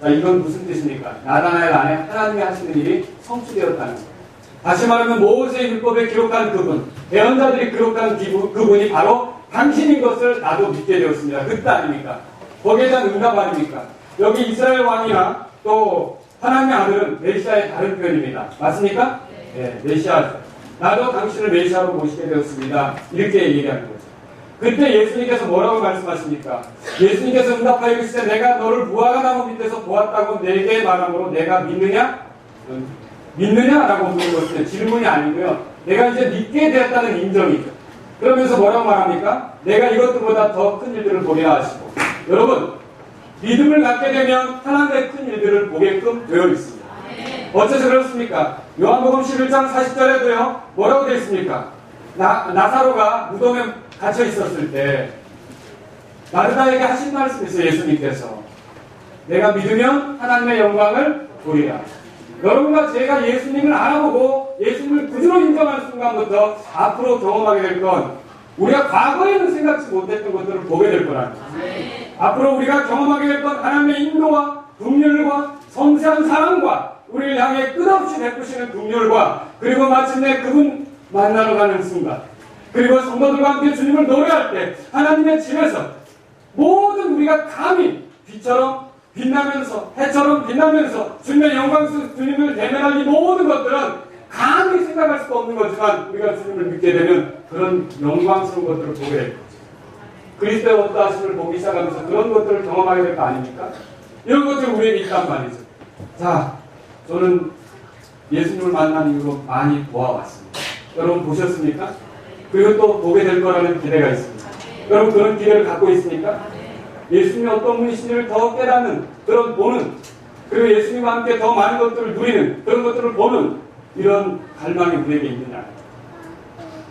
자, 이건 무슨 뜻입니까? 나다나엘 안에 하나님이 하시는 일이 성취되었다는 거예요. 다시 말하면 모세의 율법에 기록한 그분, 예언자들이 기록한 그분이 바로 당신인 것을 나도 믿게 되었습니다. 그 뜻 아닙니까? 거기에 대한 응답 아닙니까? 여기 이스라엘 왕이나 또 하나님의 아들은 메시아의 다른 표현입니다. 맞습니까? 네, 메시아. 나도 당신을 메시아로 모시게 되었습니다. 이렇게 얘기하는 거죠. 그때 예수님께서 뭐라고 말씀하십니까? 예수님께서 응답하여 이르시되 내가 너를 무화과 나무 밑에서 보았다고 내게 말함으로 내가 믿느냐? 믿느냐라고 묻는 것은 질문이 아니고요. 내가 이제 믿게 되었다는 인정이죠. 그러면서 뭐라고 말합니까? 내가 이것들보다 더 큰 일들을 보리라 하시고. 여러분, 믿음을 갖게 되면 하나님의 큰 일들을 보게끔 되어 있습니다. 어째서 그렇습니까? 요한복음 11장 40절에도요. 뭐라고 되어 있습니까? 나사로가 무덤에 갇혀 있었을 때 마르다에게 하신 말씀이 있어요. 예수님께서. 내가 믿으면 하나님의 영광을 보리라. 여러분과 제가 예수님을 알아보고 예수님을 구주로 인정하는 순간부터 앞으로 경험하게 될 건 우리가 과거에는 생각지 못했던 것들을 보게 될 거라는 거예요. 앞으로 우리가 경험하게 될 건 하나님의 인도와 긍휼과 섬세한 사랑과 우리를 향해 끝없이 베푸시는 긍휼과 그리고 마침내 그분 만나러 가는 순간 그리고 성도들과 함께 주님을 노래할 때 하나님의 집에서 모든 우리가 감히 빛처럼 빛나면서 해처럼 빛나면서 주님의 영광스러운 주님을 대면할 이 모든 것들은 감히 생각할 수도 없는 거지만 우리가 주님을 믿게 되면 그런 영광스러운 것들을 보게 될 거죠. 그리스도의 어떠하심을 보기 시작하면서 그런 것들을 경험하게 될 거 아닙니까? 이런 것들이 우리에게 있단 말이죠. 자, 저는 예수님을 만난 이후로 많이 보아왔습니다. 여러분 보셨습니까? 그리고 또 보게 될 거라는 기대가 있습니다. 여러분 그런 기대를 갖고 있습니까? 예수님이 어떤 분이신지를 더 깨닫는 그런 보는 그리고 예수님과 함께 더 많은 것들을 누리는 그런 것들을 보는 이런 갈망이 우리에게 있느냐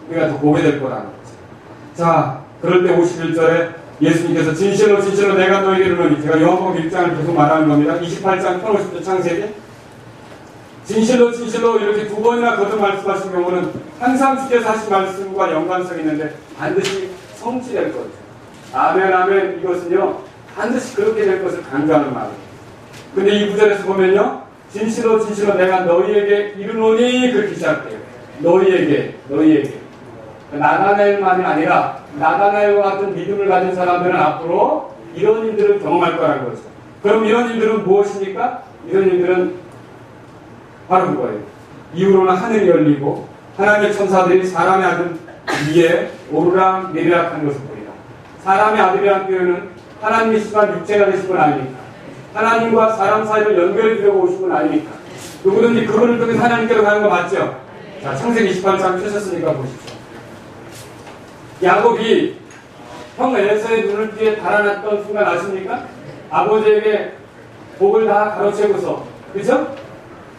우리가 더 보게 될 거라는 거죠. 자, 그럴 때 51절에 예수님께서 진실로 진실로 내가 너에게 이르노니 제가 요한복음 1장을 계속 말하는 겁니다. 28장 1050절 창세기 진실로 진실로 이렇게 두 번이나 거듭 말씀하신 경우는 항상 주께서 하신 말씀과 연관성이 있는데 반드시 성취될 거죠. 아멘 아멘 이것은요 반드시 그렇게 될 것을 강조하는 말이에요. 근데 이 구절에서 보면요 진실로 진실로 내가 너희에게 이르노니 그렇게 시작돼요. 너희에게 나다나엘만이 아니라 나다나엘과 같은 믿음을 가진 사람들은 앞으로 이런 일들을 경험할 거라는 거죠. 그럼 이런 일들은 무엇입니까? 이런 일들은 바로 그거예요. 이후로는 하늘이 열리고 하나님의 천사들이 사람의 아들 위에 오르락 내리락 하는 것을 보리라. 사람의 아들이라는 표현은 하나님이시지만 육체가 되신 건 아닙니까? 하나님과 사람 사이를 연결해 주려고 오신 분 아닙니까? 누구든지 그분을 통해 하나님께로 가는 거 맞죠? 자, 창세기 28장 펴셨으니까 보십시오. 야곱이 형 에서의 눈을 뒤에 달아났던 순간 아십니까? 아버지에게 복을 다 가로채고서, 그죠?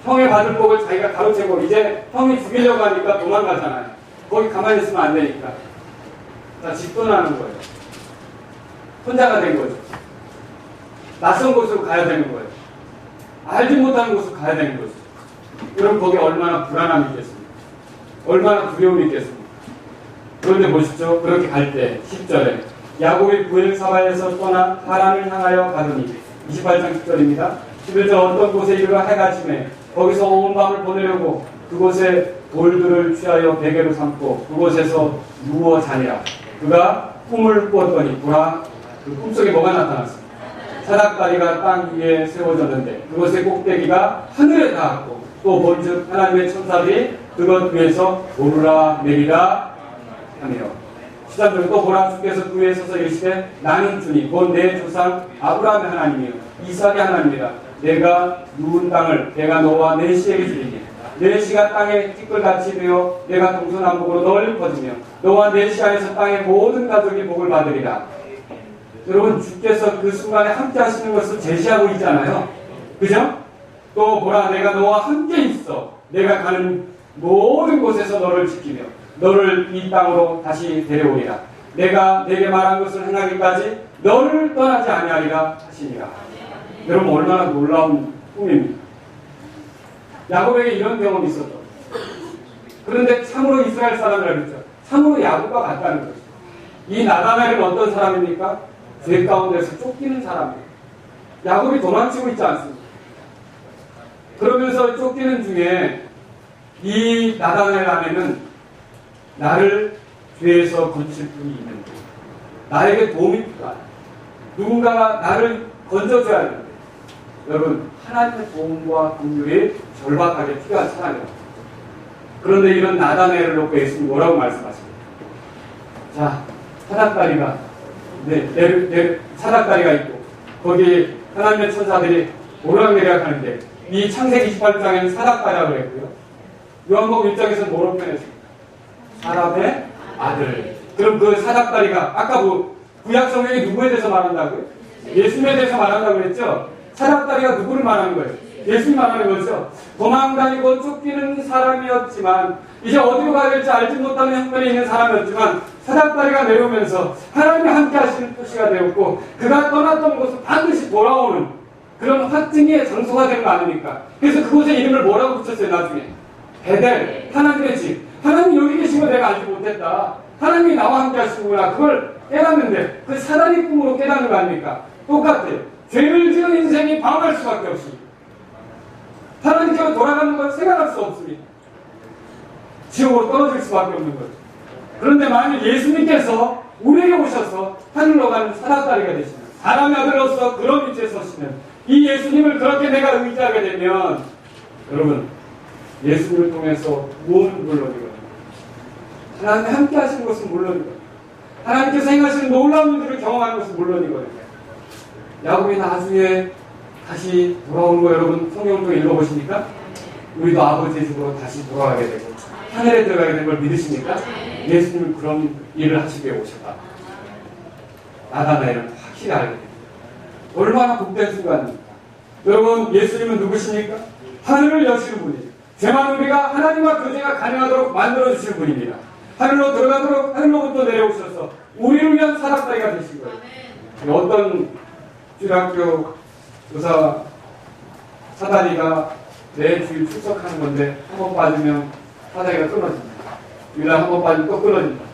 형의 받을 복을 자기가 가로채고 이제 형이 죽이려고 하니까 도망가잖아요. 거기 가만히 있으면 안 되니까. 자, 집도나는 거예요. 혼자가 된 거죠. 낯선 곳으로 가야 되는 거예요. 알지 못하는 곳으로 가야 되는 거죠. 그럼 거기 얼마나 불안함이 있겠습니까? 얼마나 두려움이 있겠습니까? 그런데 보십시오. 그렇게 갈 때 10절에 야곱이 부엘사바에서 떠나 하란을 향하여 가더니 28장 10절입니다. 11절 어떤 곳에 이르러 해가 지매 거기서 온 밤을 보내려고 그곳에 돌들을 취하여 베개로 삼고 그곳에서 누워 자니라. 그가 꿈을 꾸었더니 보라, 그 꿈속에 뭐가 나타났습니다. 사닥다리가 땅 위에 세워졌는데 그것의 꼭대기가 하늘에 닿았고 또 본즉 하나님의 천사들이 그것 위에서 오르라 내리라 하며 13절에 또 보라 주께서 그 위에 서서 이르시되 나는 주니 곧 내 조상 아브라함의 하나님이요 이삭의 하나님이라. 내가 누운 땅을 내가 너와 내 씨에게 주리니 내 씨가 땅에 티끌같이 되어 내가 동서남북으로 널리 퍼지며 너와 내 씨 안에서 땅의 모든 가족이 복을 받으리라. 여러분, 주께서 그 순간에 함께 하시는 것을 제시하고 있잖아요. 그죠? 또 보라, 내가 너와 함께 있어. 내가 가는 모든 곳에서 너를 지키며 너를 이 땅으로 다시 데려오리라. 내가 내게 말한 것을 행하기까지 너를 떠나지 아니하리라 하시니라. 여러분, 얼마나 놀라운 꿈입니까? 야곱에게 이런 경험이 있었죠. 그런데 참으로 이스라엘 사람이라고 했죠. 참으로 야곱과 같다는 거죠. 이 나다나엘은 어떤 사람입니까? 죄 가운데서 쫓기는 사람이에요. 야곱이 도망치고 있지 않습니까? 그러면서 쫓기는 중에 이 나다나엘 안에는 나를 죄에서 건질 분이 있는 거예요. 나에게 도움이 필요하다. 누군가가 나를 건져줘야 되는데 여러분, 하나님의 도움과 긍휼이 절박하게 필요한 사람이에요. 그런데 이런 나다나엘을 놓고 예수님 뭐라고 말씀하십니까? 자, 사닥다리가 사닥다리가 있고 거기 하나님의 천사들이 오르락내리락 하는데 이 창세기 28장에는 사닥다리라고 했고요. 요한복음 1장에서는 뭐로 표현했습니까? 사람의 아들. 그럼 그 사닥다리가 아까 구약 성경이 누구에 대해서 말한다고요? 예수님에 대해서 말한다고 했죠? 사닥다리가 누구를 말하는 거예요? 예수님 말하는 거죠. 도망다니고 쫓기는 사람이었지만 이제 어디로 가야 될지 알지 못하는 형편에 있는 사람이었지만 사닥다리가 내려오면서 하나님이 함께 하시는 표시가 되었고 그가 떠났던 곳은 반드시 돌아오는 그런 확증의 장소가 된 거 아닙니까? 그래서 그곳에 이름을 뭐라고 붙였어요 나중에? 베델, 하나님의 집. 하나님 여기 계신 거 내가 알지 못했다. 하나님이 나와 함께 하시는구나. 그걸 깨닫는데 그 사단의 꿈으로 깨닫는 거 아닙니까? 똑같아요. 죄를 지은 인생이 방황할 수밖에 없습니다. 하나님께로 돌아가는 걸 생각할 수 없습니다. 지옥으로 떨어질 수밖에 없는 거죠. 그런데 만약 예수님께서 우리에게 오셔서 하늘로 가는 사닥다리가 되시면 사람의 아들로서 그런 위치에 서시면 이 예수님을 그렇게 내가 의지하게 되면 여러분 예수님을 통해서 무엇은 물론이거든요. 하나님이 함께 하시는 것은 물론이거든요. 하나님께서 행하시는 놀라운 일들을 경험하는 것은 물론이거든요. 야곱이 나중에 다시 돌아오는 거 여러분 성경을 통해 읽어보십니까? 우리도 아버지의 집으로 다시 돌아가게 되고 하늘에 들어가게 된 걸 믿으십니까? 예수님은 그런 일을 하시기 위해 오셨다. 나다나엘은 확실히 알게 됩니다. 얼마나 복된 순간입니까? 여러분 예수님은 누구십니까? 하늘을 여시는 분이에요. 죄만 우리가 하나님과 교제가 가능하도록 만들어주시는 분입니다. 하늘로 들어가도록 하늘로부터 내려오셔서 우리를 위한 사닥다리가 되신 거예요. 어떤 주일학교 교사 사다리가 매주일 출석하는 건데 한 번 빠지면 사다리가 끊어집니다. 주일날 한 번 빠지면 또 끊어집니다.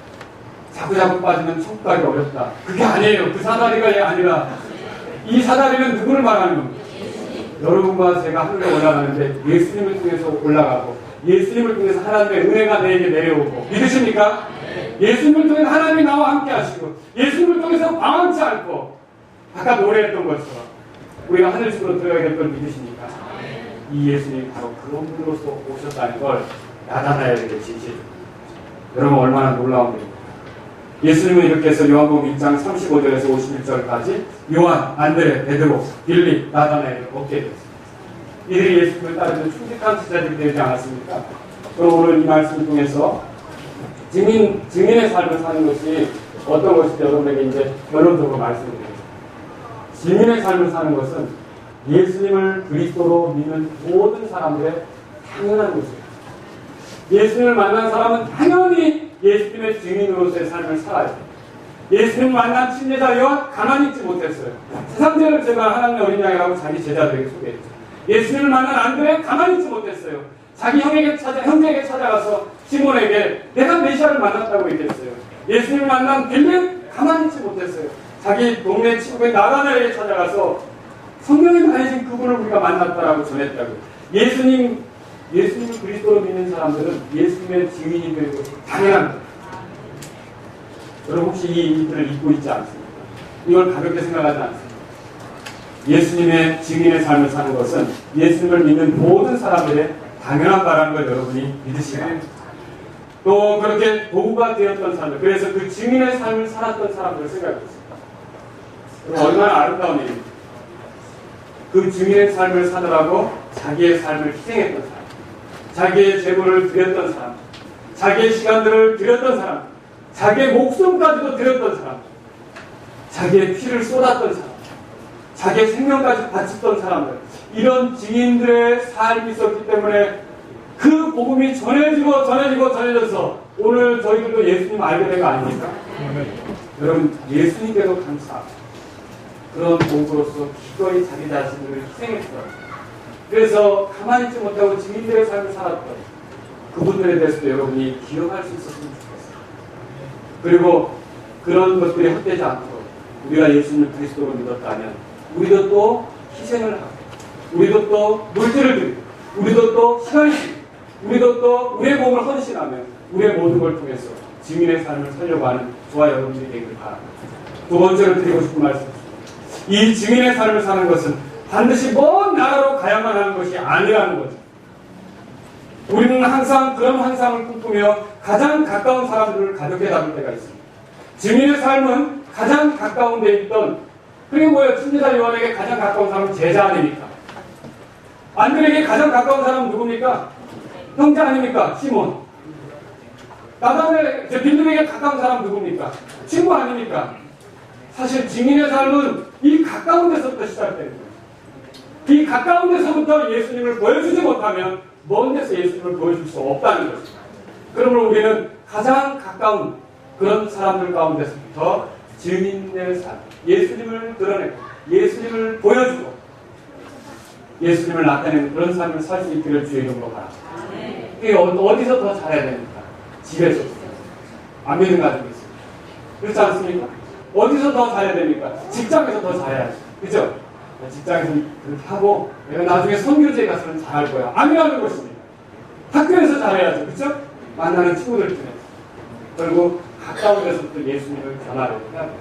자꾸 빠지면 천국 가기 어렵다. 그게 아니에요. 그 사다리가 아니라 이 사다리는 누구를 말하는 겁니까? 여러분과 제가 하늘에 올라가는데 예수님을 통해서 올라가고 예수님을 통해서 하나님의 은혜가 내게 내려오고 믿으십니까? 예수님을 통해서 하나님이 나와 함께 하시고 예수님을 통해서 방황치 않고 아까 노래했던 것처럼 우리가 하늘집으로 들어가야 될 걸 믿으십니까? 이 예수님이 바로 그런 분으로서 오셨다는 걸 나다나엘에게 진시해 줍니다. 여러분 얼마나 놀라운 일입니까? 예수님은 이렇게 해서 요한복음 1장 35절에서 51절까지 요한, 안드레, 베드로, 빌립, 나다나엘을 얻게 되었습니다. 이들이 예수님을 따르는 충직한 제자들이 되지 않았습니까? 그럼 오늘 이 말씀을 통해서 증인의 삶을 사는 것이 어떤 것인지 여러분에게 이제 결론적으로 말씀드립니다. 증인의 삶을 사는 것은 예수님을 그리스도로 믿는 모든 사람들의 당연한 것입니다. 예수님을 만난 사람은 당연히 예수님의 증인으로서의 삶을 살아야 돼요. 예수님을 만난 친제자와 가만히 있지 못했어요. 세상제를 제가 하나님의 어린 양이라고 자기 제자들에게 소개했죠. 예수님을 만난 안드레 가만히 있지 못했어요. 자기 형제에게 찾아가서 시몬에게 내가 메시아를 만났다고 얘기했어요. 예수님을 만난 빌립 가만히 있지 못했어요. 자기 동네 친구인 나다나엘에게 찾아가서 성령이 말해진 그분을 우리가 만났다라고 전했다고. 예수님을 그리스도로 믿는 사람들은 예수님의 증인이 되는 것이 당연한 거예요. 여러분 혹시 이 일들을 잊고 있지 않습니까? 이걸 가볍게 생각하지 않습니까? 예수님의 증인의 삶을 사는 것은 예수님을 믿는 모든 사람들의 당연한 바라는 걸 여러분이 믿으시기 바랍니다. 또 그렇게 도구가 되었던 사람들, 그래서 그 증인의 삶을 살았던 사람들을 생각해보세요. 얼마나 아름다운 일입니까? 그 증인의 삶을 사느라고 자기의 삶을 희생했던 사람, 자기의 재물을 드렸던 사람, 자기의 시간들을 드렸던 사람, 자기의 목숨까지도 드렸던 사람, 자기의 피를 쏟았던 사람, 자기의 생명까지 바쳤던 사람들, 이런 증인들의 삶이 있었기 때문에 그 복음이 전해져서 오늘 저희들도 예수님 알게 된 거 아닙니까? 여러분 예수님께도 감사합니다. 그런 도구로서 기꺼이 자기 자신을 희생했어요. 그래서 가만히 있지 못하고 증인들의 삶을 살았던 그분들에 대해서도 여러분이 기억할 수 있었으면 좋겠어요. 그리고 그런 것들이 헛되지 않도록 우리가 예수님을 그리스도로 믿었다면 우리도 또 희생을 하고 우리도 또 물질을 드리고 우리도 또 시간을 드리고 우리도 또 우리의 몸을 헌신하며 우리의 모든 걸 통해서 증인의 삶을 살려고 하는 저와 여러분들이 되기를 바랍니다. 두 번째로 드리고 싶은 말씀입니다. 이 증인의 삶을 사는 것은 반드시 먼 나라로 가야만 하는 것이 아니라는 거죠. 우리는 항상 그런 환상을 꿈꾸며 가장 가까운 사람들을 가볍게 다룰 때가 있습니다. 증인의 삶은 가장 가까운 데 있던, 그리고 뭐예요? 친제자 요한에게 가장 가까운 사람은 제자 아닙니까? 안드레에게 가장 가까운 사람은 누굽니까? 형제 아닙니까? 시몬. 나다나엘, 빌립에게 가까운 사람은 누굽니까? 친구 아닙니까? 사실 증인의 삶은 이 가까운 데서부터 시작되는 거예요. 이 가까운 데서부터 예수님을 보여주지 못하면 먼 데서 예수님을 보여줄 수 없다는 것입니다. 그러므로 우리는 가장 가까운 그런 사람들 가운데서부터 증인의 삶, 예수님을 드러내고 예수님을 보여주고 예수님을 나타내는 그런 삶을 살 수 있기를 주의 이름으로 바랍니다. 이게 어디서 더 잘해야 됩니까? 집에서. 안 믿는 가족이 있습니다. 그렇지 않습니까? 어디서 더 잘해야 됩니까? 직장에서 더 잘해야죠. 그죠? 직장에서 그렇게 하고 내가 나중에 선교지에 가서는 잘할 거야. 아니라는 것입니다. 학교에서 잘해야죠. 그죠? 만나는 친구들 중에서. 그리고 가까운 데서부터 예수님을 전하려고 해야 돼요.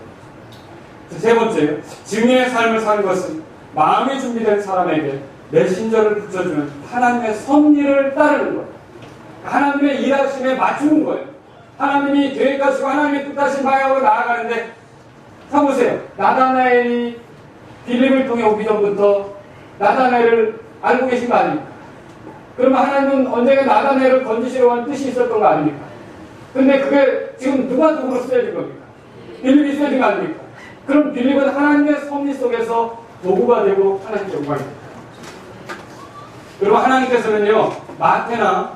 세 번째요. 증인의 삶을 사는 것은 마음이 준비된 사람에게 메신저를 붙여주는 하나님의 섭리를 따르는 거예요. 하나님의 일하심에 맞추는 거예요. 하나님이 계획하시고 하나님의 뜻하신 방향으로 나아가는데 사보세요. 나다나엘이 빌립을 통해 오기 전부터 나다나엘을 알고 계신 거 아닙니까? 그러면 하나님은 언젠가 나다나엘을 건지시려고 하는 뜻이 있었던 거 아닙니까? 근데 그게 지금 누가 누구로 쓰여진 겁니까? 빌립이 쓰여진 거 아닙니까? 그럼 빌립은 하나님의 섭리 속에서 도구가 되고 하나님의 영광이 됩니다. 그리고 하나님께서는요, 마태나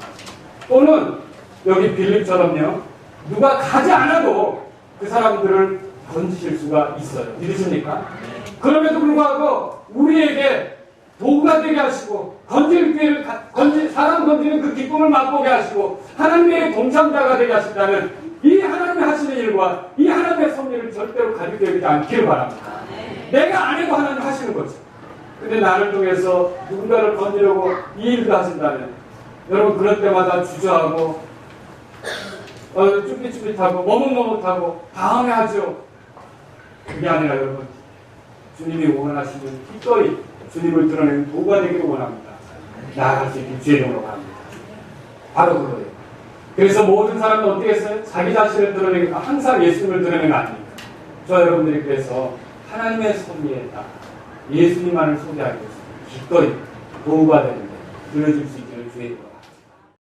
또는 여기 빌립처럼요, 누가 가지 않아도 그 사람들을 건지실 수가 있어요. 믿으십니까? 그럼에도 불구하고 우리에게 도구가 되게 하시고 건질 기회를 사람 건지는 그 기쁨을 맛보게 하시고 하나님의 동참자가 되게 하신다면 이 하나님이 하시는 일과 이 하나님의 섭리를 절대로 가볍게 여기지 않기를 바랍니다. 내가 안 해도 하나님 하시는 거죠. 근데 나를 통해서 누군가를 건지려고 이 일도 하신다면 여러분 그럴 때마다 주저하고 쭈삣쭈삣하고 머뭇머뭇하고 방해하죠. 그게 아니라 여러분 주님이 원하시는 기꺼이 주님을 드러내는 도구가 되기를 원합니다. 나아갈 수 있는 주의 이름으로 바랍니다. 바로 그거예요. 그래서 모든 사람은 어떻게 했어요? 자기 자신을 드러내는 거, 항상 예수님을 드러내는 거 아닙니까? 저 여러분들이 그래서 하나님의 섭리에다 예수님만을 소개하고 있습니다. 기꺼이 도우가 되는데 들려줄 수 있기를 주의